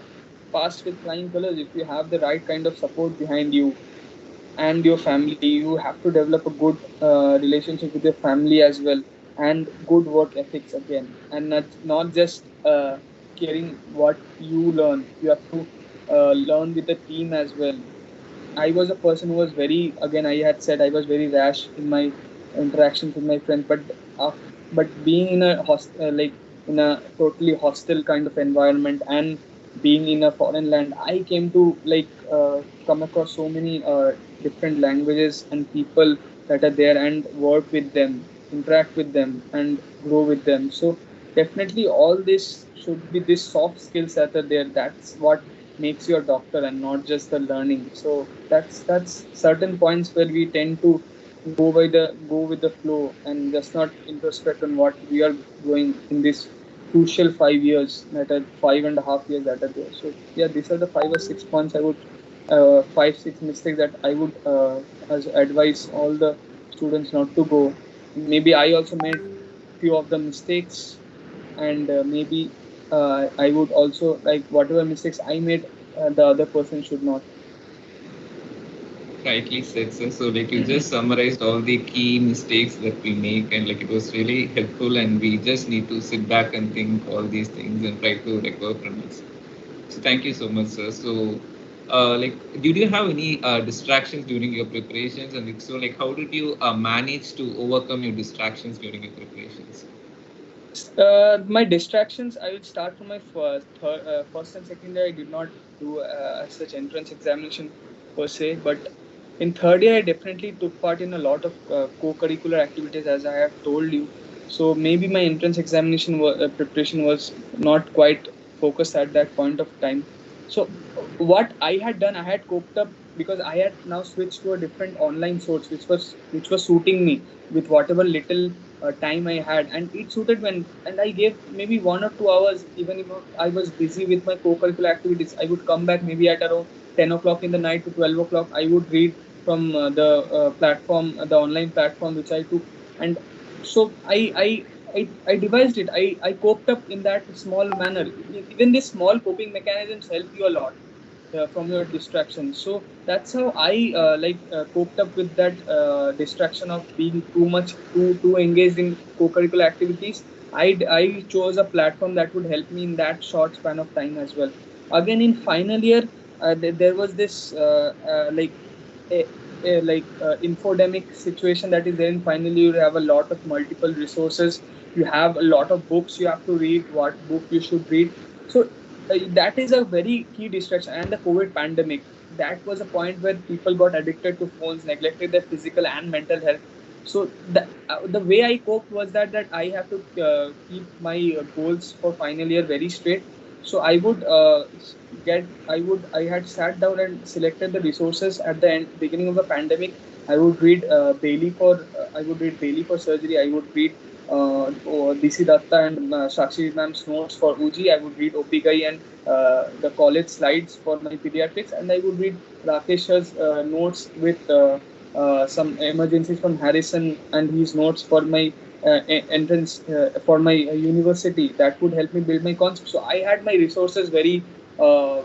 pass with flying colors if you have the right kind of support behind you and your family. You have to develop a good relationship with your family as well, and good work ethics again, and not just caring what you learn. You have to learn with the team as well. I was a person who was very, again, I had said I was very rash in my interactions with my friends, uh, but being in a like in a totally hostile kind of environment, and being in a foreign land, I came to come across so many different languages and people that are there, and work with them, interact with them, and grow with them. So definitely all this should be, this soft skills that are there. That's what makes you a doctor, and not just the learning. So that's certain points where we tend to go with the flow, and just not introspect on what we are going in this crucial 5 years, that are 5.5 years that are there. So yeah, these are the 5 or 6 points I would 5, 6 mistakes that I would as advise all the students not to go. Maybe I also made few of the mistakes, and maybe I would also, like, whatever mistakes I made, the other person should not. Rightly said, sir. So, like you just summarized all the key mistakes that we make, and like it was really helpful. And we just need to sit back and think all these things and try to recover from it. So, thank you so much, sir. So, like, did you have any distractions during your preparations? And if so, like, how did you manage to overcome your distractions during your preparations? My distractions, I will start from my first and second year. I did not do such entrance examination per se, but in third year, I definitely took part in a lot of co-curricular activities, as I have told you. So maybe my entrance examination preparation was not quite focused at that point of time. So what I had done, I had coped up because I had now switched to a different online source, which was suiting me with whatever little time I had, and it suited when. And I gave maybe 1 or 2 hours, even if I was busy with my co-curricular activities. I would come back maybe at around 10 o'clock in the night to 12 o'clock. I would read from the platform, the online platform which I took, and so I devised it. I coped up in that small manner. Even these small coping mechanisms help you a lot from your distraction. So that's how I coped up with that distraction of being too engaged in co-curricular activities. I chose a platform that would help me in that short span of time as well. Again, in final year, there was this infodemic situation that is there in final year. You have a lot of multiple resources. You have a lot of books you have to read. What book you should read? So that is a very key distraction. And the COVID pandemic, that was a point where people got addicted to phones, neglected their physical and mental health. So the way I coped was that I have to keep my goals for final year very straight. So I would I had sat down and selected the resources at the beginning of the pandemic. I would read daily for surgery. I would read DC Datta and Shakshi ma'am's notes for UG. I would read OPGAI and the college slides for my pediatrics, and I would read Rakesh's notes with some emergencies from Harrison and his notes for my entrance for my university. That would help me build my concept. So I had my uh,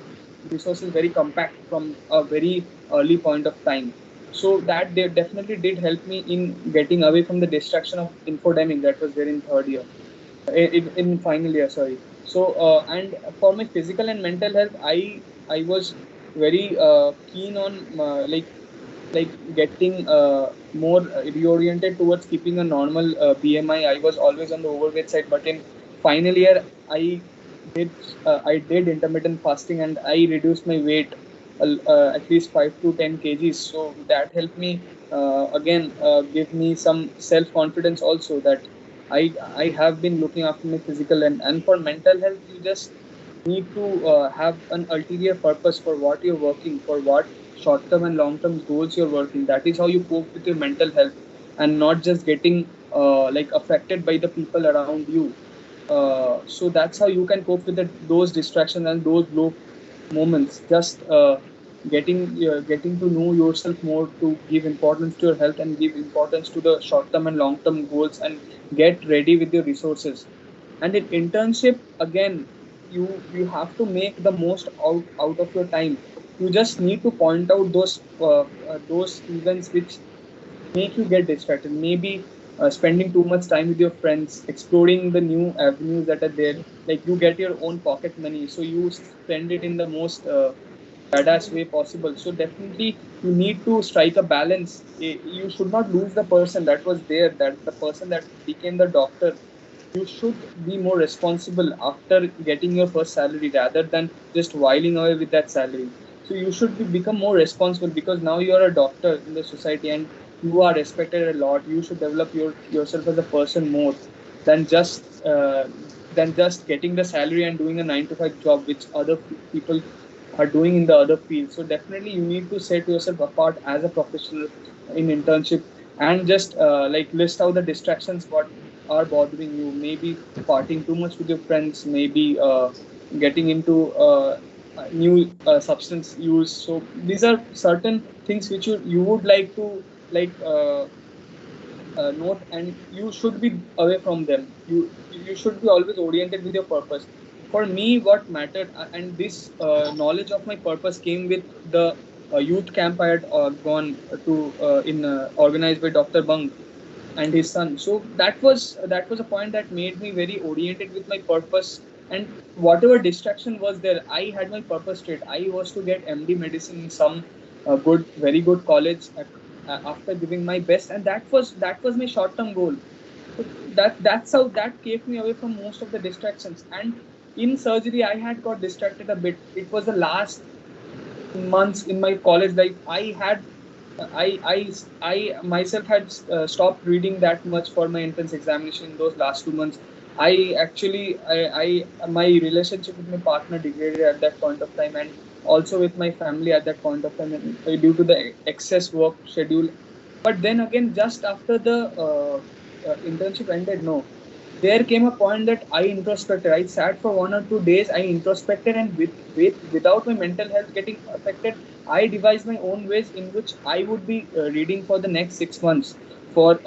resources very compact from a very early point of time. So that they definitely did help me in getting away from the distraction of infodemic that was there in third year, in final year. Sorry. So and for my physical and mental health, I was very keen on getting more reoriented towards keeping a normal BMI. I was always on the overweight side, but in final year, I did I did intermittent fasting and I reduced my weight at least 5 to 10 kgs. So that helped me again give me some self confidence also that I have been looking after my physical and for mental health. You just need to have an ulterior purpose for what you're working for, what short term and long term goals you're working. That is how you cope with your mental health, and not just getting affected by the people around you. So that's how you can cope with those distractions and those low moments. Just getting to know yourself more, to give importance to your health and give importance to the short term and long term goals, and get ready with your resources. And in internship, again, you have to make the most out of your time. You just need to point out those events which make you get distracted. Maybe spending too much time with your friends, exploring the new avenues that are there. Like, you get your own pocket money, so you spend it in the most badass way possible. So definitely you need to strike a balance. You should not lose the person that was there, that the person that became the doctor. You should be more responsible after getting your first salary, rather than just whiling away with that salary. So you should become more responsible, because now you are a doctor in the society and you are respected a lot. You should develop yourself as a person more than just getting the salary and doing a 9 to 5 job which other people are doing in the other field. So definitely you need to set yourself apart as a professional in internship, and just list out the distractions what are bothering you. Maybe partying too much with your friends, maybe getting into new substance use. So these are certain things which you would like to like note, and you should be away from them. You should be always oriented with your purpose. for me, what mattered, and this knowledge of my purpose came with the youth camp I had gone to in organized by Dr. Bunk and his son. So that was a point that made me very oriented with my purpose. And whatever distraction was there, I had my purpose straight. I was to get MD medicine in some very good college after giving my best, and that was my short term goal. So that's how that kept me away from most of the distractions. And in surgery, I had got distracted a bit. It was the last months in my college life. I myself had stopped reading that much for my entrance examination in those last 2 months. My relationship with my partner degraded at that point of time, and also with my family at that point of time, due to the excess work schedule. But then again, just after the internship ended, no, there came a point that I introspected. I sat for 1 or 2 days. I introspected, and without my mental health getting affected, I devised my own ways in which I would be reading for the next 6 months for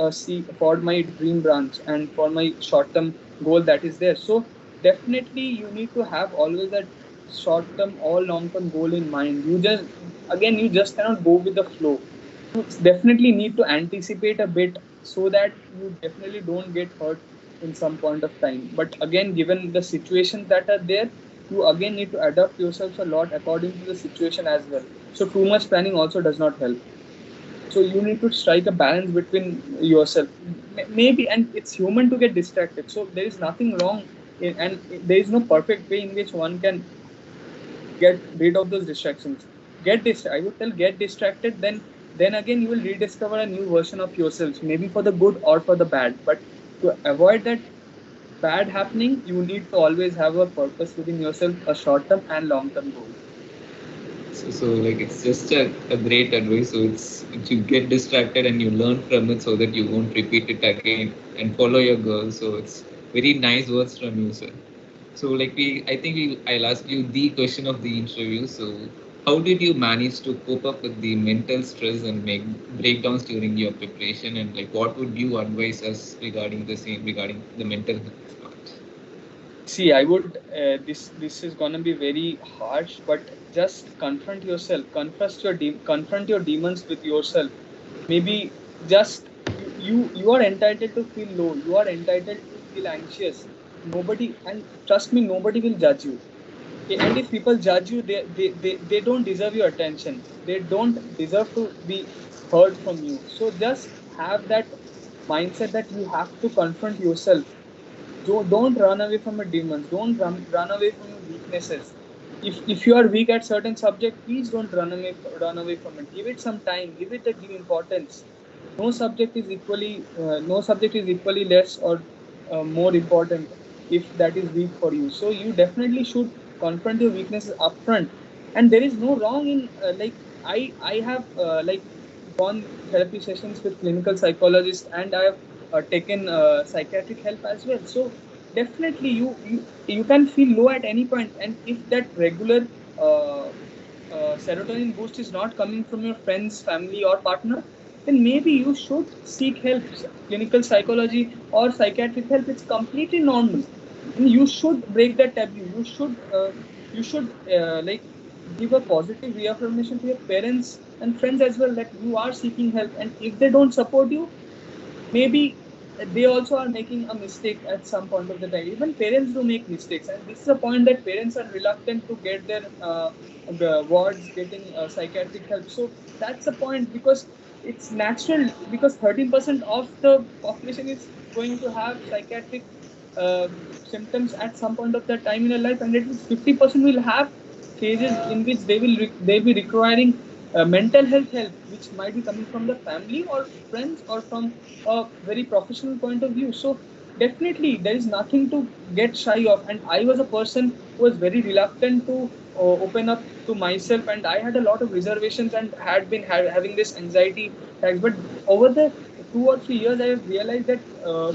my dream branch and for my short term goal that is there. So definitely, you need to have always that short term or long term goal in mind. You just cannot go with the flow. You definitely need to anticipate a bit so that you definitely don't get hurt in some point of time. But again, given the situations that are there, you again need to adapt yourselves a lot according to the situation as well. So too much planning also does not help. So you need to strike a balance between yourself. Maybe, and it's human to get distracted. So there is nothing wrong and there is no perfect way in which one can get rid of those distractions. I would tell, get distracted, then again you will rediscover a new version of yourselves, maybe for the good or for the bad. But to avoid that bad happening, you need to always have a purpose within yourself, a short term and long term goal. So like it's just a great advice. So it's you get distracted and you learn from it so that you won't repeat it again and follow your goals. So it's very nice words from you, sir. So like I'll ask you the question of the interview. So how did you manage to cope up with the mental stress and make breakdowns during your preparation? And like what would you advise us regarding the same, regarding the mental health part? See, I would. This is gonna be very harsh, but just confront yourself. Confront your demons with yourself. Maybe just you are entitled to feel low. You are entitled to feel anxious. Nobody, and trust me, nobody will judge you. And if people judge you, they don't deserve your attention. They don't deserve to be heard from you. So just have that mindset that you have to confront yourself. Don't run away from your demons. Don't run away from your weaknesses. If you are weak at certain subject, please don't run away from it. Give it some time. Give it a due importance. No subject is equally less or more important if that is weak for you. So you definitely should confront your weaknesses upfront. And there is no wrong in I have gone therapy sessions with clinical psychologists, and I have taken psychiatric help as well. So definitely you can feel low at any point, and if that regular uh, serotonin boost is not coming from your friends, family, or partner, then maybe you should seek help. Clinical psychology or psychiatric help, it's completely normal. And you should break that taboo. You should give a positive reaffirmation to your parents and friends as well that you are seeking help. And if they don't support you, maybe they also are making a mistake at some point of the time. Even parents do make mistakes, and this is a point that parents are reluctant to get their the wards getting psychiatric help. So that's a point, because it's natural, because 13% of the population is going to have psychiatric uh, symptoms at some point of that time in their life, and at least 50% will have phases in which they'll be requiring mental health help, which might be coming from the family or friends or from a very professional point of view. So definitely there is nothing to get shy of. And I was a person who was very reluctant to open up to myself, and I had a lot of reservations and had been having this anxiety attacks. But over the 2 or 3 years, I have realized that the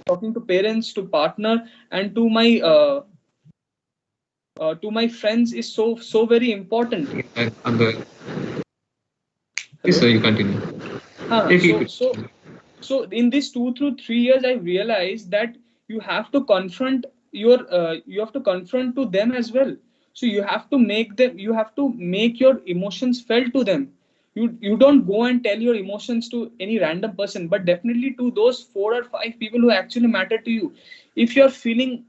talking to parents, to partner, and to my friends is so very important. And the yes, Hello. sir, you continue. Huh. Take So it. so so in these 2 through 3 years, I realized that you have to confront you have to confront to them as well. So you have to make your emotions felt to them. You don't go and tell your emotions to any random person, but definitely to those 4 or 5 people who actually matter to you. If you're feeling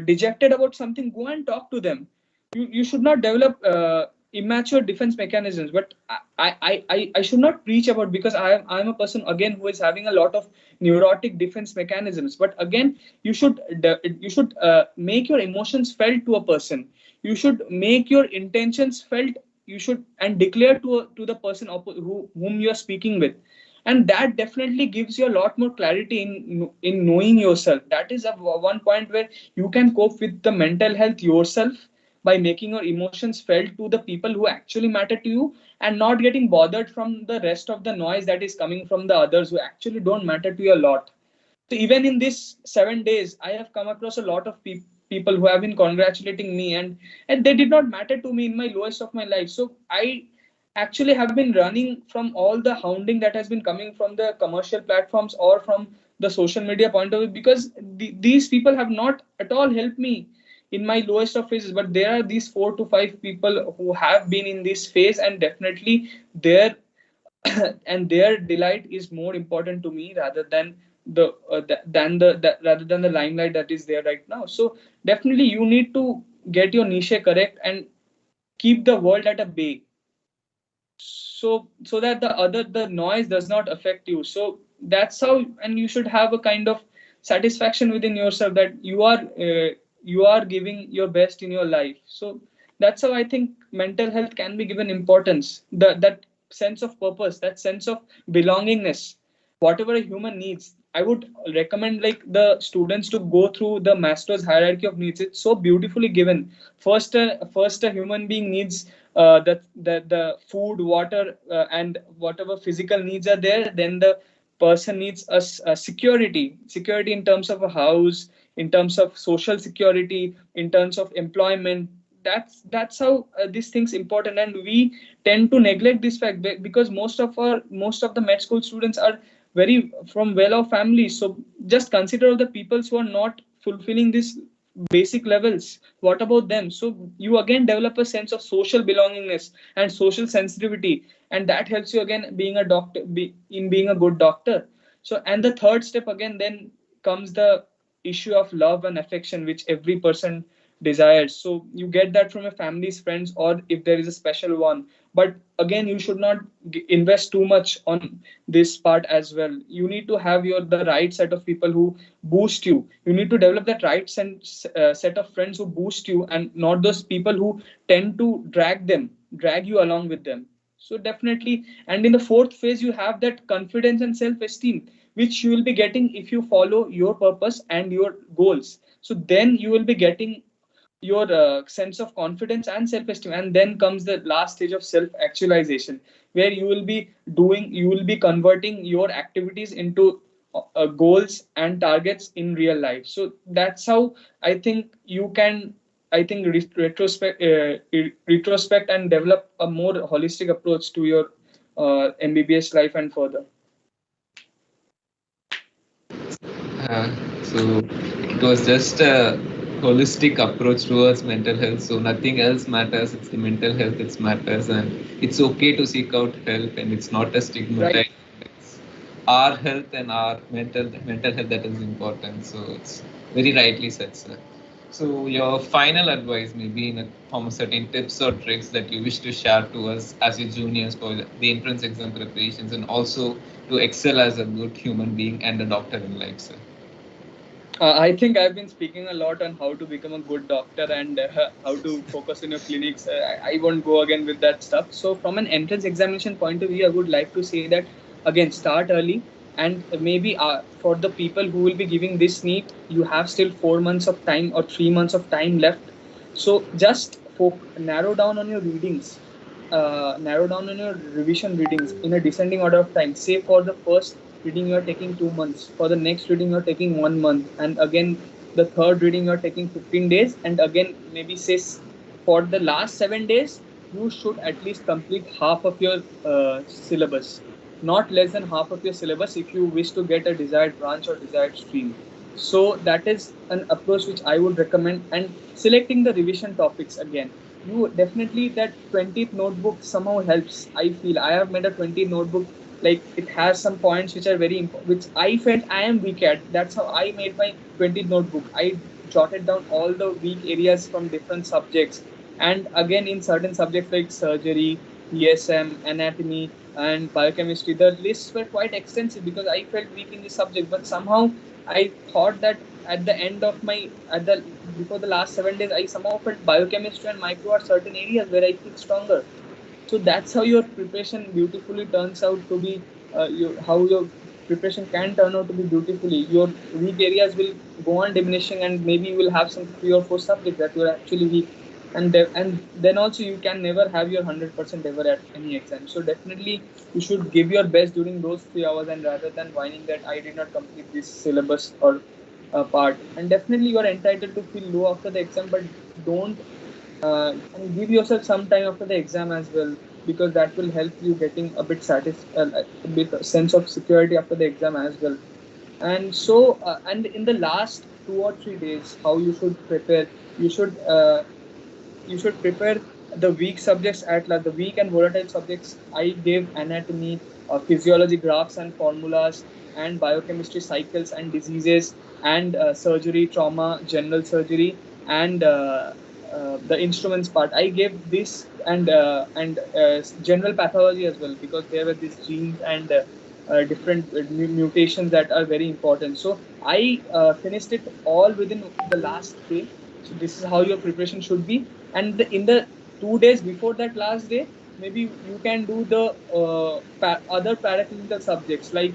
dejected about something, go and talk to them. You should not develop immature defense mechanisms. But I should not preach about, because I'm a person again who is having a lot of neurotic defense mechanisms. But again, you should make your emotions felt to a person. You should make your intentions felt. You should and declare to the person whom you are speaking with, and that definitely gives you a lot more clarity in knowing yourself. That is one point where you can cope with the mental health yourself, by making your emotions felt to the people who actually matter to you, and not getting bothered from the rest of the noise that is coming from the others who actually don't matter to you a lot. So even in these 7 days, I have come across a lot of people who have been congratulating me, and they did not matter to me in my lowest of my life. So I actually have been running from all the hounding that has been coming from the commercial platforms or from the social media point of view, because these people have not at all helped me in my lowest of phases. But there are these 4 to 5 people who have been in this phase, and definitely their and their delight is more important to me rather than rather than the limelight that is there right now. So definitely you need to get your niche correct and keep the world at a bay, so that the noise does not affect you. So that's how. And you should have a kind of satisfaction within yourself that you are giving your best in your life. So that's how I think mental health can be given importance. That sense of purpose, that sense of belongingness, whatever a human needs. I would recommend like the students to go through the Maslow's hierarchy of needs. It's so beautifully given. First a human being needs the food, water, and whatever physical needs are there. Then the person needs a security in terms of a house, in terms of social security, in terms of employment. That's how these things important, and we tend to neglect this fact because most of the med school students are very from well-off families. So just consider the people who are not fulfilling these basic levels. What about them? So you again develop a sense of social belongingness and social sensitivity, and that helps you again being a doctor, in being a good doctor. So, and the third step again then comes the issue of love and affection, which every person desires. So you get that from your family's friends, or if there is a special one. But again, you should not invest too much on this part as well. You need to have the right set of people who boost you. You need to develop that right set of friends who boost you, and not those people who tend to drag you along with them. So definitely. And in the fourth phase, you have that confidence and self-esteem, which you will be getting if you follow your purpose and your goals. So then you will be getting your sense of confidence and self-esteem. And then comes the last stage of self-actualization, where you will be converting your activities into goals and targets in real life. So that's how I think you can, retrospect and develop a more holistic approach to your MBBS life and further. So it was just a holistic approach towards mental health. So nothing else matters. It's the mental health that matters, and it's okay to seek out help, and it's not a stigma. Right. It's our health and our mental health that is important. So it's very rightly said, sir. So your final advice, maybe in a form of certain tips or tricks that you wish to share to us as your juniors for the entrance exam preparations, and also to excel as a good human being and a doctor in life, sir. I think I've been speaking a lot on how to become a good doctor and how to focus in your clinics. I won't go again with that stuff. So, from an entrance examination point of view, I would like to say that again, start early, and maybe for the people who will be giving this NEET, you have still 4 months of time or 3 months of time left. So, just narrow down on your readings, narrow down on your revision readings in a descending order of time. Say for the first reading you're taking 2 months, for the next reading you're taking 1 month, and again the third reading you're taking 15 days, and again maybe say for the last 7 days you should at least complete half of your syllabus, not less than half of your syllabus if you wish to get a desired branch or desired stream. So that is an approach which I would recommend. And selecting the revision topics again, you definitely, that 20th notebook somehow helps. I feel I have made a 20th notebook, like it has some points which are very important, which I felt I am weak at. That's how I made my 20th notebook. I jotted down all the weak areas from different subjects. And again, in certain subjects like surgery, ESM, anatomy, and biochemistry, the lists were quite extensive because I felt weak in this subject. But somehow I thought that at the end of my at the before the last 7 days, I somehow felt biochemistry and micro are certain areas where I feel stronger. So that's how your preparation beautifully turns out to be. How your preparation can turn out to be beautifully. Your weak areas will go on diminishing, and maybe you will have some 3 or 4 subjects that you are actually weak. And then also you can never have your 100% ever at any exam. So definitely you should give your best during those 3 hours, and rather than whining that I did not complete this syllabus or part. And definitely you are entitled to feel low after the exam, but don't and give yourself some time after the exam as well, because that will help you getting a bit a bit sense of security after the exam as well. And so and in the last 2 or 3 days, how you should prepare, you should uh, you should prepare the weak subjects at last. The weak and volatile subjects, I gave anatomy, physiology, graphs and formulas, and biochemistry, cycles and diseases, and surgery, trauma, general surgery, and the instruments part. I gave this, and general pathology as well, because there were these genes and different mutations that are very important. So I finished it all within the last day. So this is how your preparation should be. And in the 2 days before that last day, maybe you can do the other paraclinical subjects like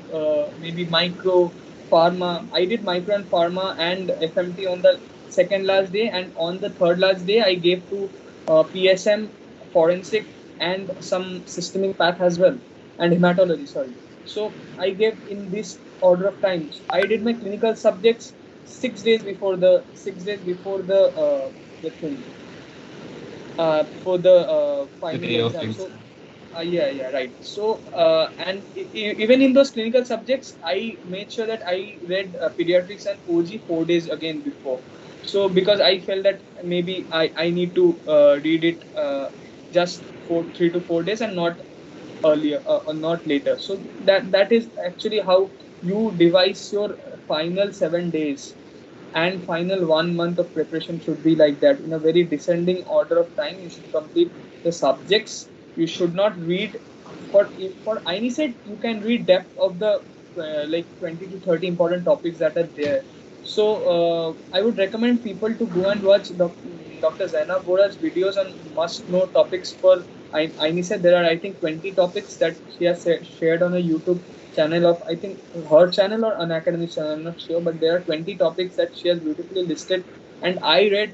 maybe micro, pharma. I did micro and pharma and FMT on the second last day, and on the third last day I gave to PSM, forensic, and some systemic path as well, and hematology, sorry. So I gave in this order of times. I did my clinical subjects 6 days before the thing, for the The final day of exam. So exam. yeah, right. So and even in those clinical subjects, I made sure that I read pediatrics and OG 4 days again before. So because I felt that maybe I need to read it just for 3 to 4 days and not earlier, or not later. So that is actually how you devise your final 7 days, and final 1 month of preparation should be like that, in a very descending order of time. You should complete the subjects. You should not read for Inicet. You can read depth of the like 20 to 30 important topics that are there. So I would recommend people to go and watch Dr. Zainab Bora's videos on must know topics for Inicet. There are, I think, 20 topics that she has shared on a YouTube channel of, I think, her channel or an academic channel, I'm not sure, but there are 20 topics that she has beautifully listed, and I read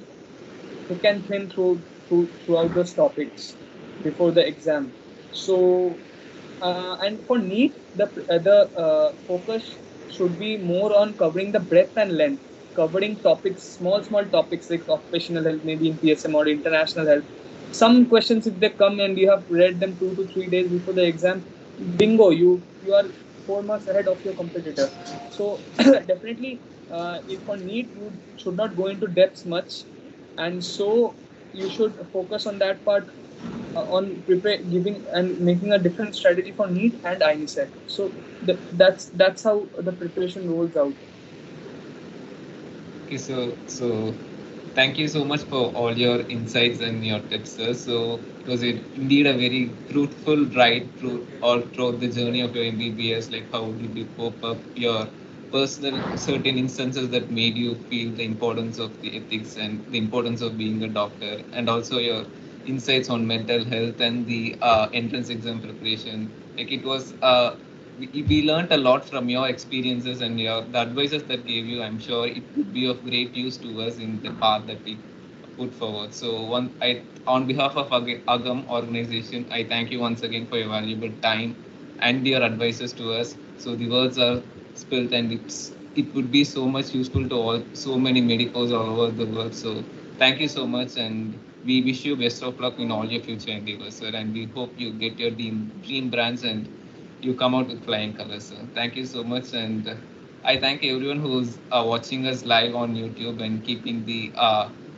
thick and thin throughout those topics before the exam. So and for NEET, the focus should be more on covering the breadth and length, covering topics, small topics like occupational health, maybe in PSM or international health. Some questions, if they come and you have read them 2 to 3 days before the exam, bingo, you are 4 months ahead of your competitor. So definitely, if for NEET, you should not go into depths much, and so you should focus on that part, on prepare giving and making a different strategy for NEET and Inicet. So that's how the preparation rolls out. Okay, so thank you so much for all your insights and your tips, sir. So it was indeed a very fruitful ride through all throughout the journey of your MBBS. Like how did you cope up your personal certain instances that made you feel the importance of the ethics and the importance of being a doctor, and also your insights on mental health and the entrance exam preparation. Like it was we learned a lot from your experiences and your the advices that gave you. I'm sure it would be of great use to us in the path that we put forward. So on behalf of Agam organization, I thank you once again for your valuable time and your advices to us. So the words are spilled, and it would be so much useful to all so many medicos all over the world. So thank you so much, and we wish you best of luck in all your future endeavors, sir. And we hope you get your dream brands and you come out with flying colors, sir. Thank you so much, and I thank everyone who's watching us live on YouTube and keeping the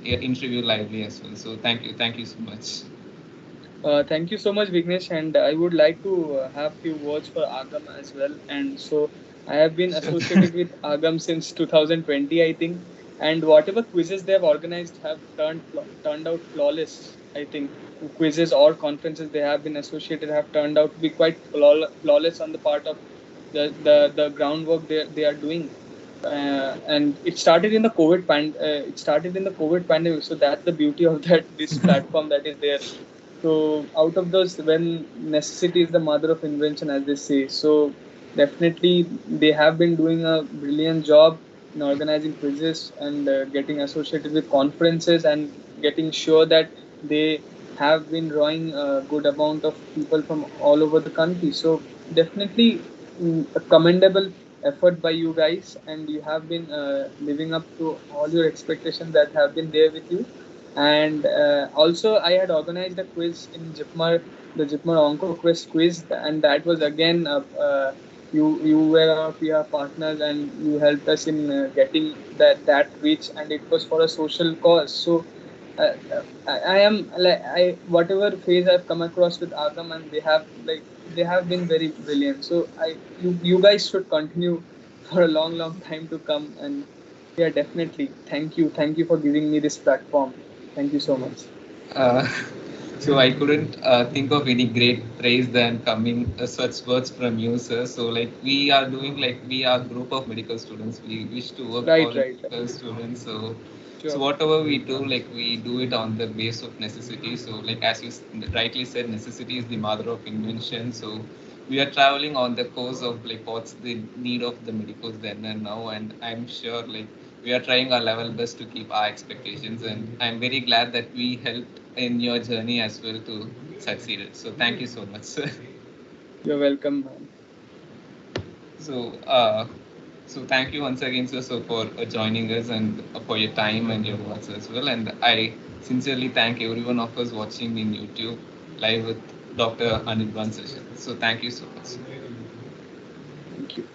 interview lively as well. So thank you so much. Thank you so much, Vignesh, and I would like to have few words for Agam as well. And so I have been Sure. associated with Agam since 2020, I think, and whatever quizzes they have organized have turned out flawless. I think quizzes or conferences they have been associated have turned out to be quite flawless on the part of the groundwork they are doing. And it started in the it started in the COVID pandemic. So that's the beauty of that this platform that is there. So out of those, when necessity is the mother of invention, as they say, so definitely they have been doing a brilliant job in organizing quizzes and getting associated with conferences and getting sure that they have been drawing a good amount of people from all over the country. So definitely a commendable effort by you guys, and you have been living up to all your expectations that have been there with you. And also, I had organized a quiz in Jipmar, the Jipmar Onco quiz, and that was again you were one of your partners, and you helped us in getting that reach, and it was for a social cause. So I am like I whatever phase I've come across with Agam, and they have been very brilliant. So you guys should continue for a long time to come. And yeah, definitely, thank you for giving me this platform. Thank you so much. Uh, so I couldn't think of any great praise than coming such words from you, sir. So like we are doing like we are a group of medical students. We wish to work for Right, the right, right. medical students. So Sure. whatever we do, like we do it on the base of necessity. So like as you rightly said, necessity is the mother of invention. So we are traveling on the course of like what's the need of the medicals then and now, and I'm sure like we are trying our level best to keep our expectations, and I'm very glad that we helped in your journey as well to succeed it. So thank you so much, sir. You're welcome, man. So, uh, so thank you once again, sir, so for joining us and for your time and your words as well. And I sincerely thank every one of us watching in YouTube live with Dr. Anirban session. So thank you so much. Thank you.